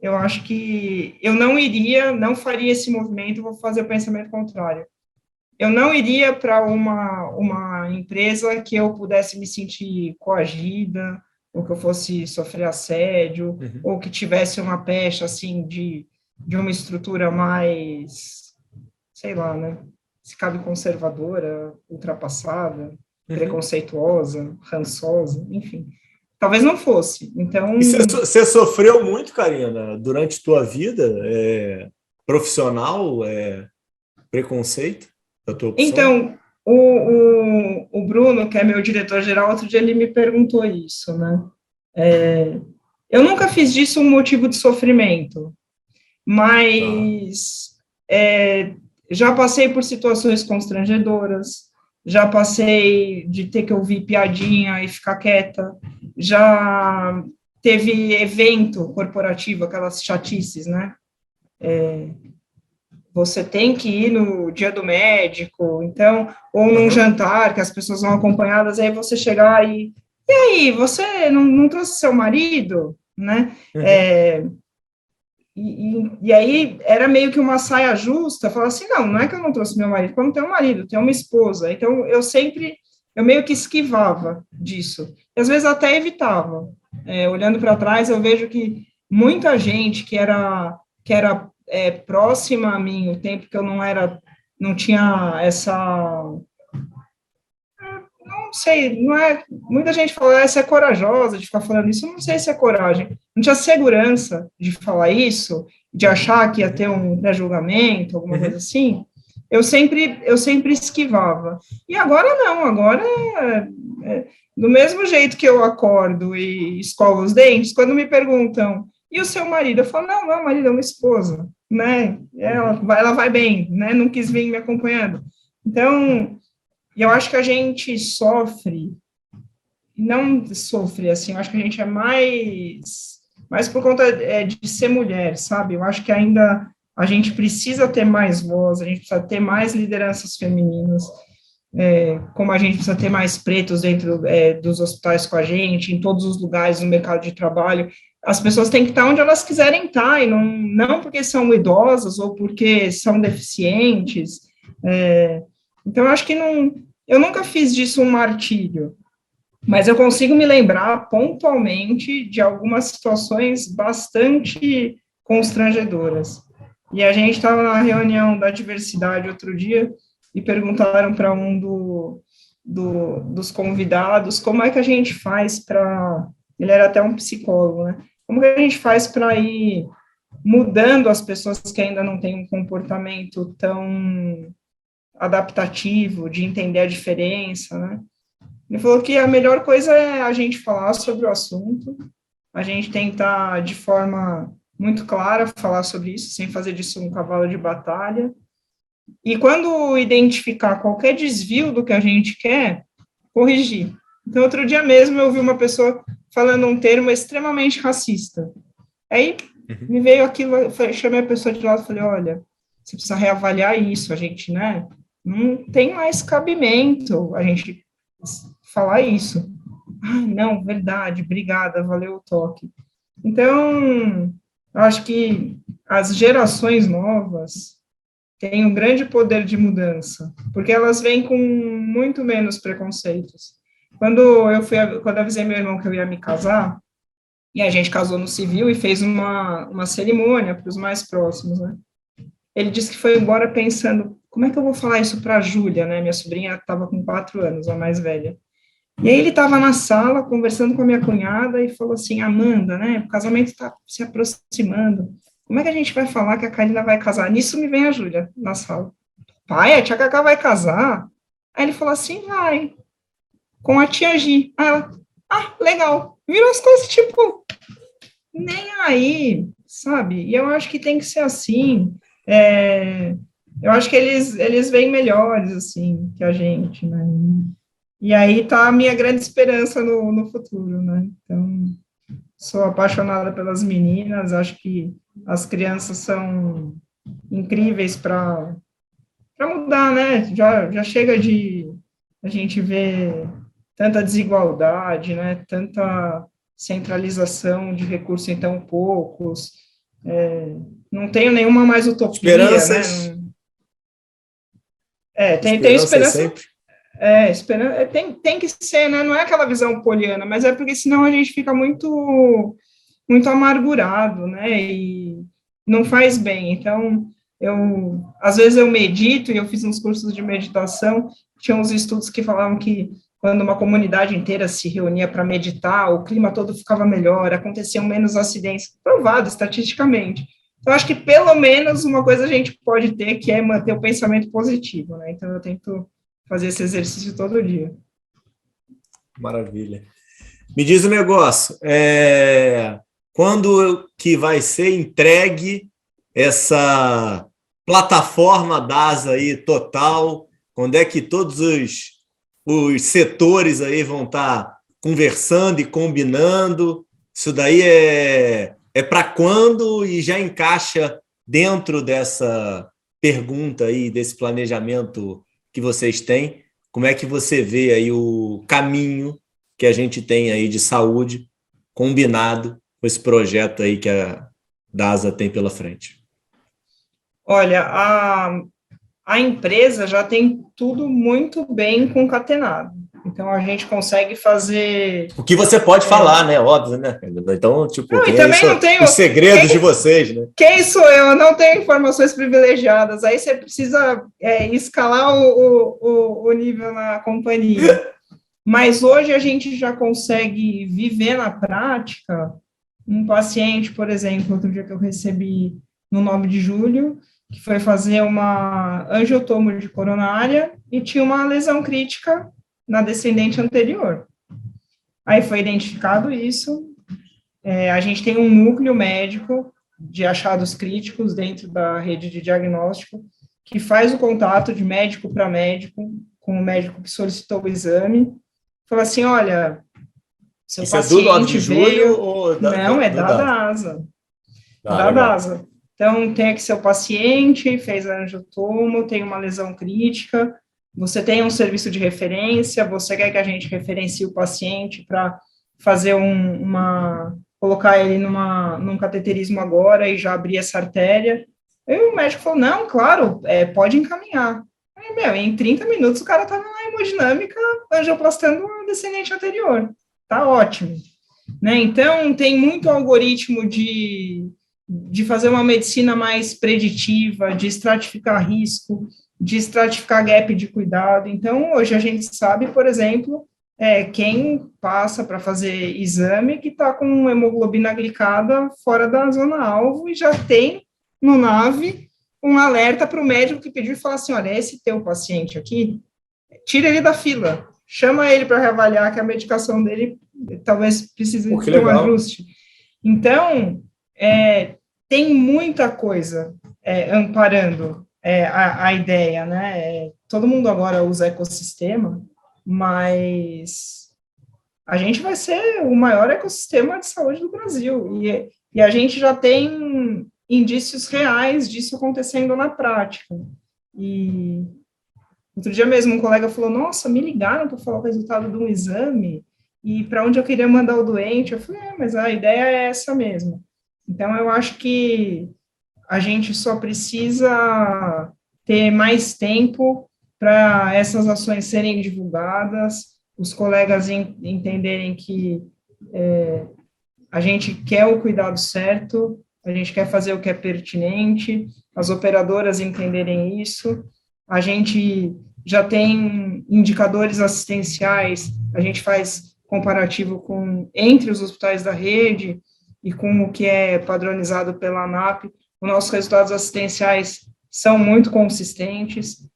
eu acho que eu não faria esse movimento, vou fazer o pensamento contrário. Eu não iria para uma empresa que eu pudesse me sentir coagida, ou que eu fosse sofrer assédio, ou que tivesse uma pecha, assim, de uma estrutura mais, sei lá, né? Se cabe conservadora, ultrapassada, preconceituosa, rançosa, enfim. Talvez não fosse. Então. E você sofreu muito, Karina, durante tua vida profissional, preconceito da tua opção? Então, o Bruno, que é meu diretor-geral, outro dia ele me perguntou isso, né? Eu nunca fiz disso um motivo de sofrimento, mas já passei por situações constrangedoras, já passei de ter que ouvir piadinha e ficar quieta, já teve evento corporativo, aquelas chatices, né? Você tem que ir no dia do médico, então, ou num jantar que as pessoas vão acompanhadas, aí você chegar e aí, você não trouxe seu marido, né? E aí era meio que uma saia justa, falar assim, não é que eu não trouxe meu marido, eu não tenho um marido, eu tenho uma esposa, então eu meio que esquivava disso, e às vezes até evitava. Olhando para trás, eu vejo que muita gente que era próxima a mim, o tempo que eu não tinha essa, não sei, não é, muita gente fala, essa é corajosa de ficar falando isso, eu não sei se é coragem, não tinha segurança de falar isso, de achar que ia ter um pré-julgamento, alguma coisa assim, eu sempre esquivava. E agora não, agora do mesmo jeito que eu acordo e escovo os dentes, quando me perguntam, e o seu marido? Eu falo, não, meu marido é uma esposa, né? Ela vai bem, né? Não quis vir me acompanhando. Então, eu acho que a gente não sofre, assim, eu acho que a gente é mais por conta de ser mulher, sabe? Eu acho que ainda a gente precisa ter mais voz, a gente precisa ter mais lideranças femininas, como a gente precisa ter mais pretos dentro dos hospitais com a gente, em todos os lugares no mercado de trabalho. As pessoas têm que estar onde elas quiserem estar, e não porque são idosas ou porque são deficientes. Então, eu acho que eu nunca fiz disso um martírio, mas eu consigo me lembrar pontualmente de algumas situações bastante constrangedoras. E a gente estava na reunião da diversidade outro dia e perguntaram para um dos convidados como é que a gente faz para... Ele era até um psicólogo, né? Como que a gente faz para ir mudando as pessoas que ainda não têm um comportamento tão adaptativo, de entender a diferença, né? Ele falou que a melhor coisa é a gente falar sobre o assunto, a gente tentar, de forma muito clara, falar sobre isso, sem fazer disso um cavalo de batalha, e quando identificar qualquer desvio do que a gente quer, corrigir. Então, outro dia mesmo, eu vi uma pessoa falando um termo extremamente racista. Aí, me veio aquilo, eu chamei a pessoa de lado e falei, olha, você precisa reavaliar isso, a gente, né, não tem mais cabimento a gente falar isso. Ah, não, verdade, obrigada, valeu o toque. Então, eu acho que as gerações novas têm um grande poder de mudança, porque elas vêm com muito menos preconceitos. Quando eu avisei meu irmão que eu ia me casar, e a gente casou no civil e fez uma cerimônia para os mais próximos, né? Ele disse que foi embora pensando, como é que eu vou falar isso para a Júlia, né? Minha sobrinha estava com 4 anos, a mais velha. E aí ele estava na sala, conversando com a minha cunhada, e falou assim, Amanda, né, o casamento está se aproximando, como é que a gente vai falar que a Karina vai casar? Nisso me vem a Júlia, na sala. Pai, a tia Cacá vai casar? Aí ele falou assim, vai, com a tia Gi. Aí ela, legal. Virou as coisas, tipo, nem aí, sabe? E eu acho que tem que ser assim. Eu acho que eles vêm melhores, assim, que a gente, né? E aí tá a minha grande esperança no futuro, né? Então, sou apaixonada pelas meninas, acho que as crianças são incríveis para mudar, né? Já chega de a gente ver tanta desigualdade, né? Tanta centralização de recursos em tão poucos. Não tenho nenhuma mais utopia, Esperanças. né? Tem esperança. Sempre. Esperança, tem que ser, né? Não é aquela visão poliana, mas é porque senão a gente fica muito, muito amargurado, né? E não faz bem. Então, às vezes eu medito, e eu fiz uns cursos de meditação, tinha uns estudos que falavam que quando uma comunidade inteira se reunia para meditar, o clima todo ficava melhor, aconteciam menos acidentes, provado estatisticamente. Então, acho que pelo menos uma coisa a gente pode ter, que é manter o pensamento positivo, né? Então, eu tento fazer esse exercício todo dia. Maravilha. Me diz o negócio, quando que vai ser entregue essa plataforma DAS aí total? Quando é que todos os setores aí vão estar conversando e combinando? Isso daí é para quando e já encaixa dentro dessa pergunta aí, desse planejamento que vocês têm? Como é que você vê aí o caminho que a gente tem aí de saúde combinado com esse projeto aí que a DASA tem pela frente? Olha, a empresa já tem tudo muito bem concatenado. Então, a gente consegue fazer... O que você pode falar, né? Óbvio, né? Então, tipo, Não, e tem aí também não tenho... os segredos de vocês, né? Quem sou eu? Eu não tenho informações privilegiadas. Aí você precisa escalar o nível na companhia. Mas hoje a gente já consegue viver na prática um paciente, por exemplo, outro dia que eu recebi no 9 de julho, que foi fazer uma angiotomo de coronária e tinha uma lesão crítica na descendente anterior. Aí foi identificado isso, a gente tem um núcleo médico de achados críticos dentro da rede de diagnóstico, que faz o contato de médico para médico, com o médico que solicitou o exame, fala assim, olha, seu Isso paciente é do 9 de julho veio... ou Não, é da DASA? DASA. Ah, Da legal. DASA. Então, tem aqui seu paciente, fez angiotomo, tem uma lesão crítica, você tem um serviço de referência, você quer que a gente referencie o paciente para fazer colocar ele num cateterismo agora e já abrir essa artéria. E o médico falou, não, claro, pode encaminhar. Aí, em 30 minutos o cara estava na hemodinâmica angioplastando a descendente anterior. Tá ótimo. Né? Então, tem muito algoritmo de fazer uma medicina mais preditiva, de estratificar risco, de estratificar gap de cuidado. Então, hoje a gente sabe, por exemplo, quem passa para fazer exame que está com hemoglobina glicada fora da zona-alvo e já tem no NAVE um alerta para o médico que pediu e falar assim, olha, esse teu paciente aqui, tira ele da fila, chama ele para reavaliar que a medicação dele talvez precise de um ajuste. Então, tem muita coisa amparando a ideia, né? Todo mundo agora usa ecossistema, mas a gente vai ser o maior ecossistema de saúde do Brasil, e a gente já tem indícios reais disso acontecendo na prática. E outro dia mesmo um colega falou, nossa, me ligaram para falar o resultado de um exame, e para onde eu queria mandar o doente, eu falei, mas a ideia é essa mesmo. Então, eu acho que a gente só precisa ter mais tempo para essas ações serem divulgadas, os colegas entenderem que a gente quer o cuidado certo, a gente quer fazer o que é pertinente, as operadoras entenderem isso, a gente já tem indicadores assistenciais, a gente faz comparativo entre os hospitais da rede e com o que é padronizado pela ANAP, os nossos resultados assistenciais são muito consistentes,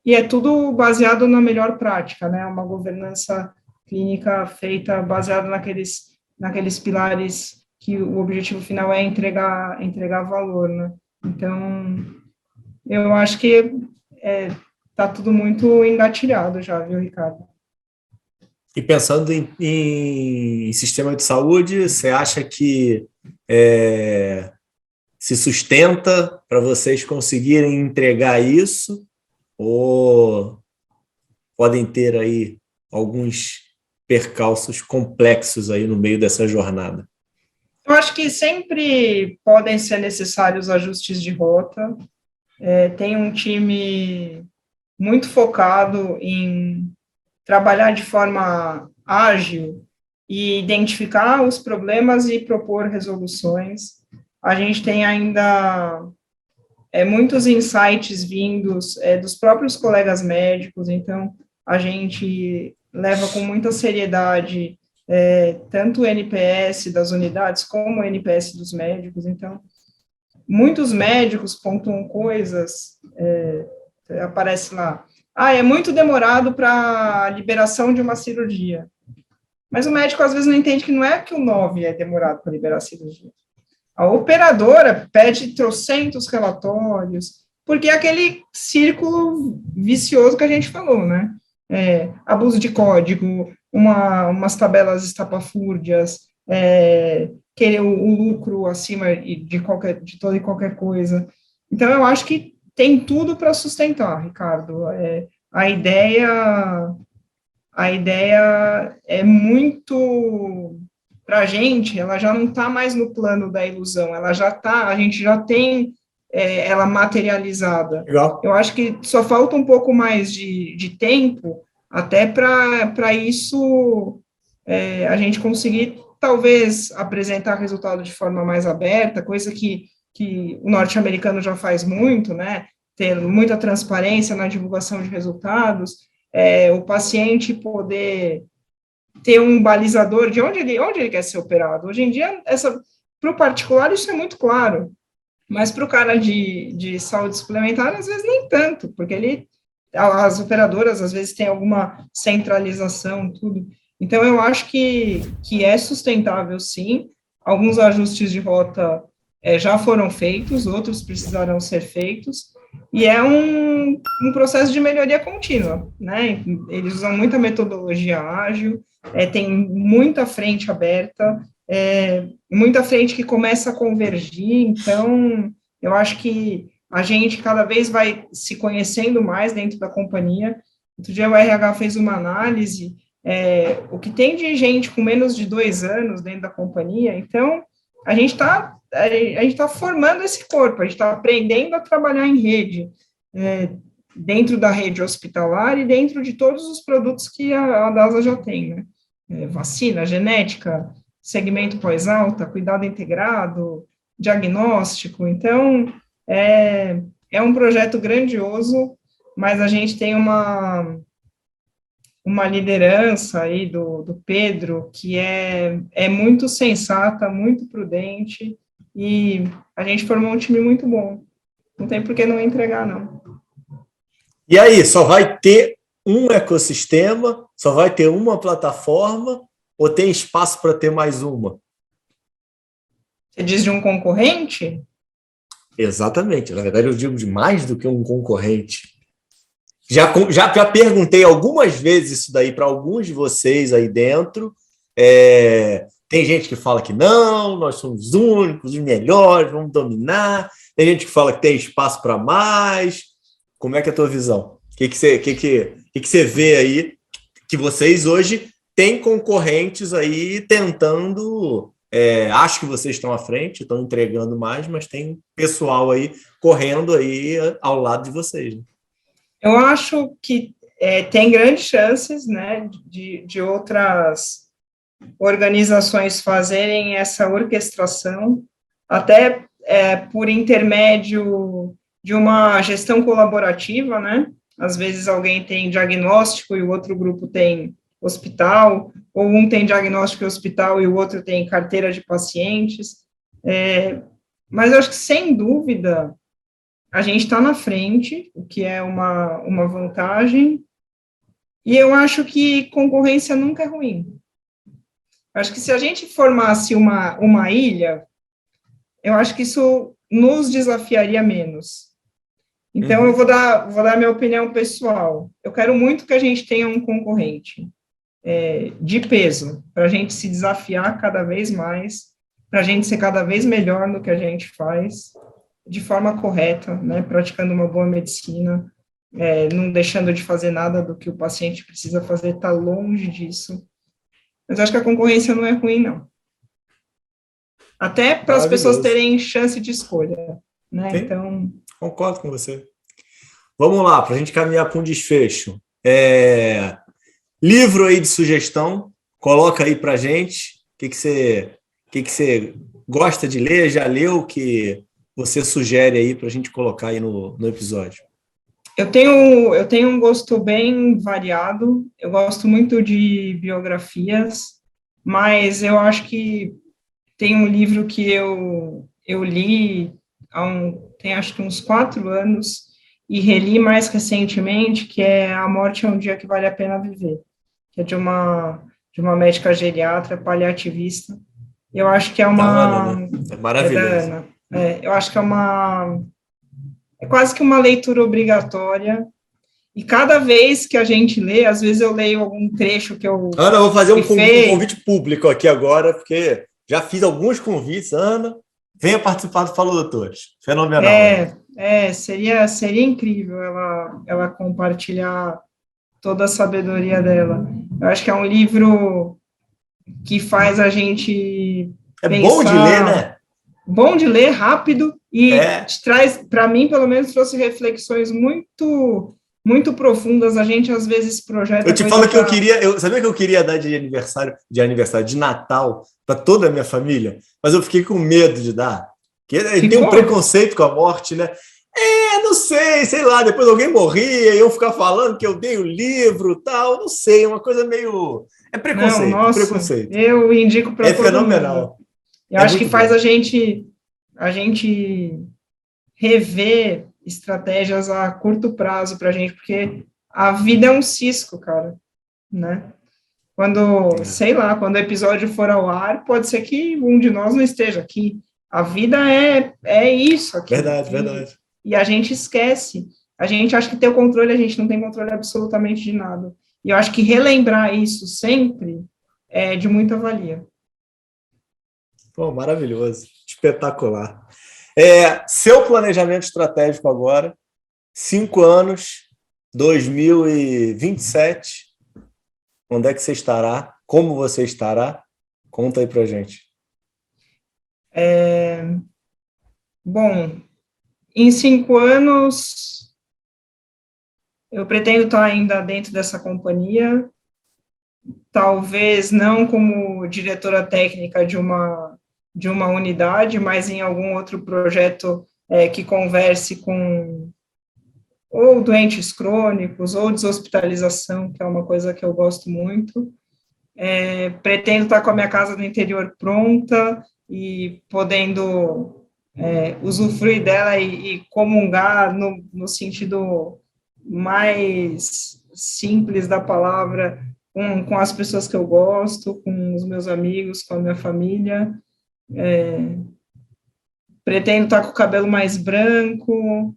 e é tudo baseado na melhor prática, né, uma governança clínica feita baseada naqueles pilares que o objetivo final é entregar valor, né, então, eu acho que está tudo muito engatilhado já, viu, Ricardo? E pensando em sistema de saúde, você acha que se sustenta para vocês conseguirem entregar isso? Ou podem ter aí alguns percalços complexos aí no meio dessa jornada? Eu acho que sempre podem ser necessários ajustes de rota. Tem um time muito focado em trabalhar de forma ágil e identificar os problemas e propor resoluções. A gente tem ainda muitos insights vindos dos próprios colegas médicos, então a gente leva com muita seriedade tanto o NPS das unidades como o NPS dos médicos, então muitos médicos pontuam coisas, aparece lá, é muito demorado para a liberação de uma cirurgia. Mas o médico às vezes não entende que não é que o 9 é demorado para liberar a cirurgia. A operadora pede trocentos relatórios, porque é aquele círculo vicioso que a gente falou, né? Abuso de código, umas tabelas estapafúrdias, querer o lucro acima de toda e qualquer coisa. Então, eu acho que tem tudo para sustentar, Ricardo. A ideia é muito, para a gente, ela já não está mais no plano da ilusão, a gente já tem ela materializada. Legal. Eu acho que só falta um pouco mais de tempo até para isso a gente conseguir, talvez, apresentar resultado de forma mais aberta, coisa que o norte-americano já faz muito, né? Ter muita transparência na divulgação de resultados, o paciente poder ter um balizador de onde ele quer ser operado. Hoje em dia, para o particular, isso é muito claro, mas para o cara de saúde suplementar, às vezes nem tanto, porque as operadoras, às vezes, têm alguma centralização, tudo. Então, eu acho que é sustentável, sim. Alguns ajustes de rota já foram feitos, outros precisarão ser feitos, e é um processo de melhoria contínua, né? Eles usam muita metodologia ágil, tem muita frente aberta, muita frente que começa a convergir, então, eu acho que a gente cada vez vai se conhecendo mais dentro da companhia. Outro dia o RH fez uma análise, o que tem de gente com menos de 2 anos dentro da companhia, então, a gente tá formando esse corpo, a gente está aprendendo a trabalhar em rede, dentro da rede hospitalar e dentro de todos os produtos que a DASA já tem, né? Vacina, genética, segmento pós-alta, cuidado integrado, diagnóstico. Então, é um projeto grandioso, mas a gente tem uma liderança aí do Pedro, que é muito sensata, muito prudente, e a gente formou um time muito bom. Não tem por que não entregar, não. E aí, só vai ter um ecossistema, só vai ter uma plataforma, ou tem espaço para ter mais uma? Você diz de um concorrente? Exatamente. Na verdade, eu digo de mais do que um concorrente. Já perguntei algumas vezes isso daí para alguns de vocês aí dentro. Tem gente que fala que não, nós somos os únicos, os melhores, vamos dominar. Tem gente que fala que tem espaço para mais. Como é que é a tua visão? O que você vê aí que vocês hoje têm concorrentes aí tentando... acho que vocês estão à frente, estão entregando mais, mas tem pessoal aí correndo aí ao lado de vocês, né? Eu acho que tem grandes chances, né, de outras organizações fazerem essa orquestração, até por intermédio de uma gestão colaborativa, né? Às vezes alguém tem diagnóstico e o outro grupo tem hospital, ou um tem diagnóstico e hospital e o outro tem carteira de pacientes. Mas eu acho que, sem dúvida, a gente está na frente, o que é uma vantagem, e eu acho que concorrência nunca é ruim. Acho que se a gente formasse uma ilha, eu acho que isso nos desafiaria menos. Então, eu vou dar minha opinião pessoal. Eu quero muito que a gente tenha um concorrente de peso, para a gente se desafiar cada vez mais, para a gente ser cada vez melhor no que a gente faz, de forma correta, né, praticando uma boa medicina, não deixando de fazer nada do que o paciente precisa fazer, está longe disso. Mas acho que a concorrência não é ruim, não. Até para as pessoas terem chance de escolha, né? Sim, então... Concordo com você. Vamos lá, para a gente caminhar para um desfecho. Livro aí de sugestão, coloca aí para a gente. O que você gosta de ler, já leu, que você sugere aí para a gente colocar aí no episódio? Eu tenho um gosto bem variado, eu gosto muito de biografias, mas eu acho que tem um livro que eu li tem acho que uns 4 anos, e reli mais recentemente, que é A Morte é um Dia que Vale a Pena Viver, que é de uma uma médica geriatra paliativista. Eu acho que é Da uma... Ana, né? É maravilhoso. É da Ana. Eu acho que é quase que uma leitura obrigatória. E cada vez que a gente lê, às vezes eu leio algum trecho que eu... Ana, eu vou fazer um convite público aqui agora, porque já fiz alguns convites. Ana, venha participar do Fala Doutores. Fenomenal. Seria incrível ela compartilhar toda a sabedoria dela. Eu acho que é um livro que faz a gente pensar... bom de ler, né? Bom de ler, rápido, e traz, para mim, pelo menos, trouxe reflexões muito, muito profundas. A gente, às vezes, projeta... Eu te falo que sabia que eu queria dar de aniversário, de Natal, para toda a minha família, mas eu fiquei com medo de dar. Porque tem um preconceito com a morte, né? Não sei lá, depois alguém morria e eu ficar falando que eu dei o livro, tal, não sei, uma coisa meio... É preconceito, não, nossa, preconceito. Eu indico para todo mundo. É fenomenal. Eu acho que faz a gente rever estratégias a curto prazo para a gente, porque a vida é um cisco, cara, né? Sei lá, quando o episódio for ao ar, pode ser que um de nós não esteja aqui. A vida é isso aqui. Verdade. E a gente esquece. A gente acha que tem o controle, a gente não tem controle absolutamente de nada. E eu acho que relembrar isso sempre é de muita valia. Pô, maravilhoso. Espetacular. Seu planejamento estratégico agora, 5 anos, 2027, onde é que você estará? Como você estará? Conta aí pra gente. Bom, em 5 anos, eu pretendo estar ainda dentro dessa companhia, talvez não como diretora técnica de uma unidade, mas em algum outro projeto que converse com ou doentes crônicos, ou deshospitalização, que é uma coisa que eu gosto muito. Pretendo estar com a minha casa do interior pronta e podendo usufruir dela e comungar no sentido mais simples da palavra, com as pessoas que eu gosto, com os meus amigos, com a minha família. Pretendo estar com o cabelo mais branco,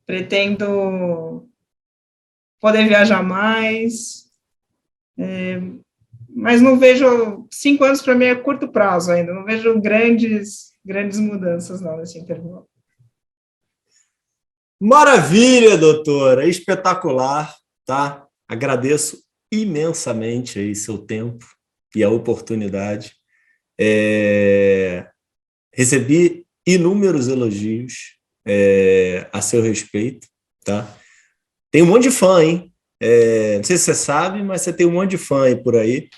pretendo poder viajar mais, mas não vejo... 5 anos para mim é curto prazo ainda, não vejo grandes mudanças não nesse intervalo. Maravilha, doutora, espetacular, tá? Agradeço imensamente aí seu tempo e a oportunidade. Recebi inúmeros elogios a seu respeito, tá? Tem um monte de fã, hein? Não sei se você sabe, mas você tem um monte de fã aí por aí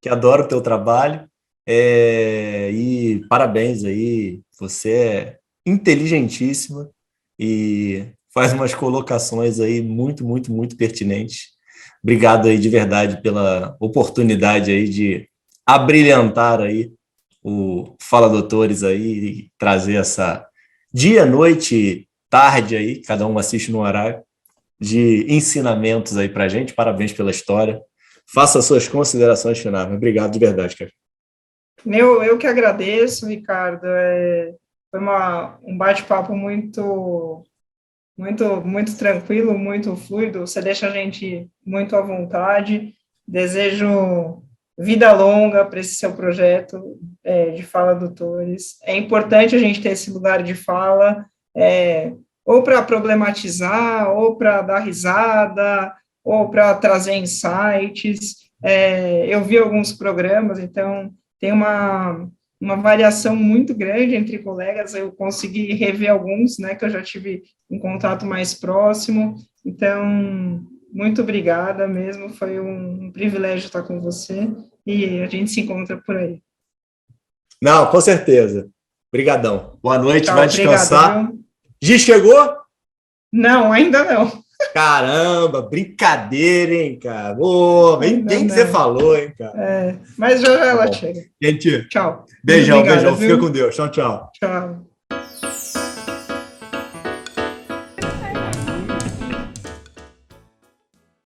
que adora o teu trabalho. E parabéns aí, você é inteligentíssima e faz umas colocações aí muito, muito, muito pertinentes. Obrigado aí de verdade pela oportunidade aí de abrilhantar aí o Fala Doutores aí e trazer essa dia, noite, tarde aí, cada um assiste no horário, de ensinamentos aí pra gente. Parabéns pela história. Faça as suas considerações finais. Obrigado de verdade, cara. Eu que agradeço, Ricardo. Foi um bate-papo muito, muito, muito tranquilo, muito fluido. Você deixa a gente muito à vontade. Desejo vida longa para esse seu projeto de Fala Doutores. É importante a gente ter esse lugar de fala, ou para problematizar, ou para dar risada, ou para trazer insights. Eu vi alguns programas, então tem uma variação muito grande entre colegas. Eu consegui rever alguns, né, que eu já tive um contato mais próximo. Então, muito obrigada mesmo, foi um privilégio estar com você e a gente se encontra por aí. Não, com certeza. Obrigadão. Boa noite, Tchau, vai descansar. Obrigado, Gi chegou? Não, ainda não. Caramba, brincadeira, hein, cara? Ô, bem que você falou, hein, cara? Mas já ela chega. Gente, Tchau. beijão, Obrigada, beijão. viu? Fica com Deus. Tchau, tchau. Tchau.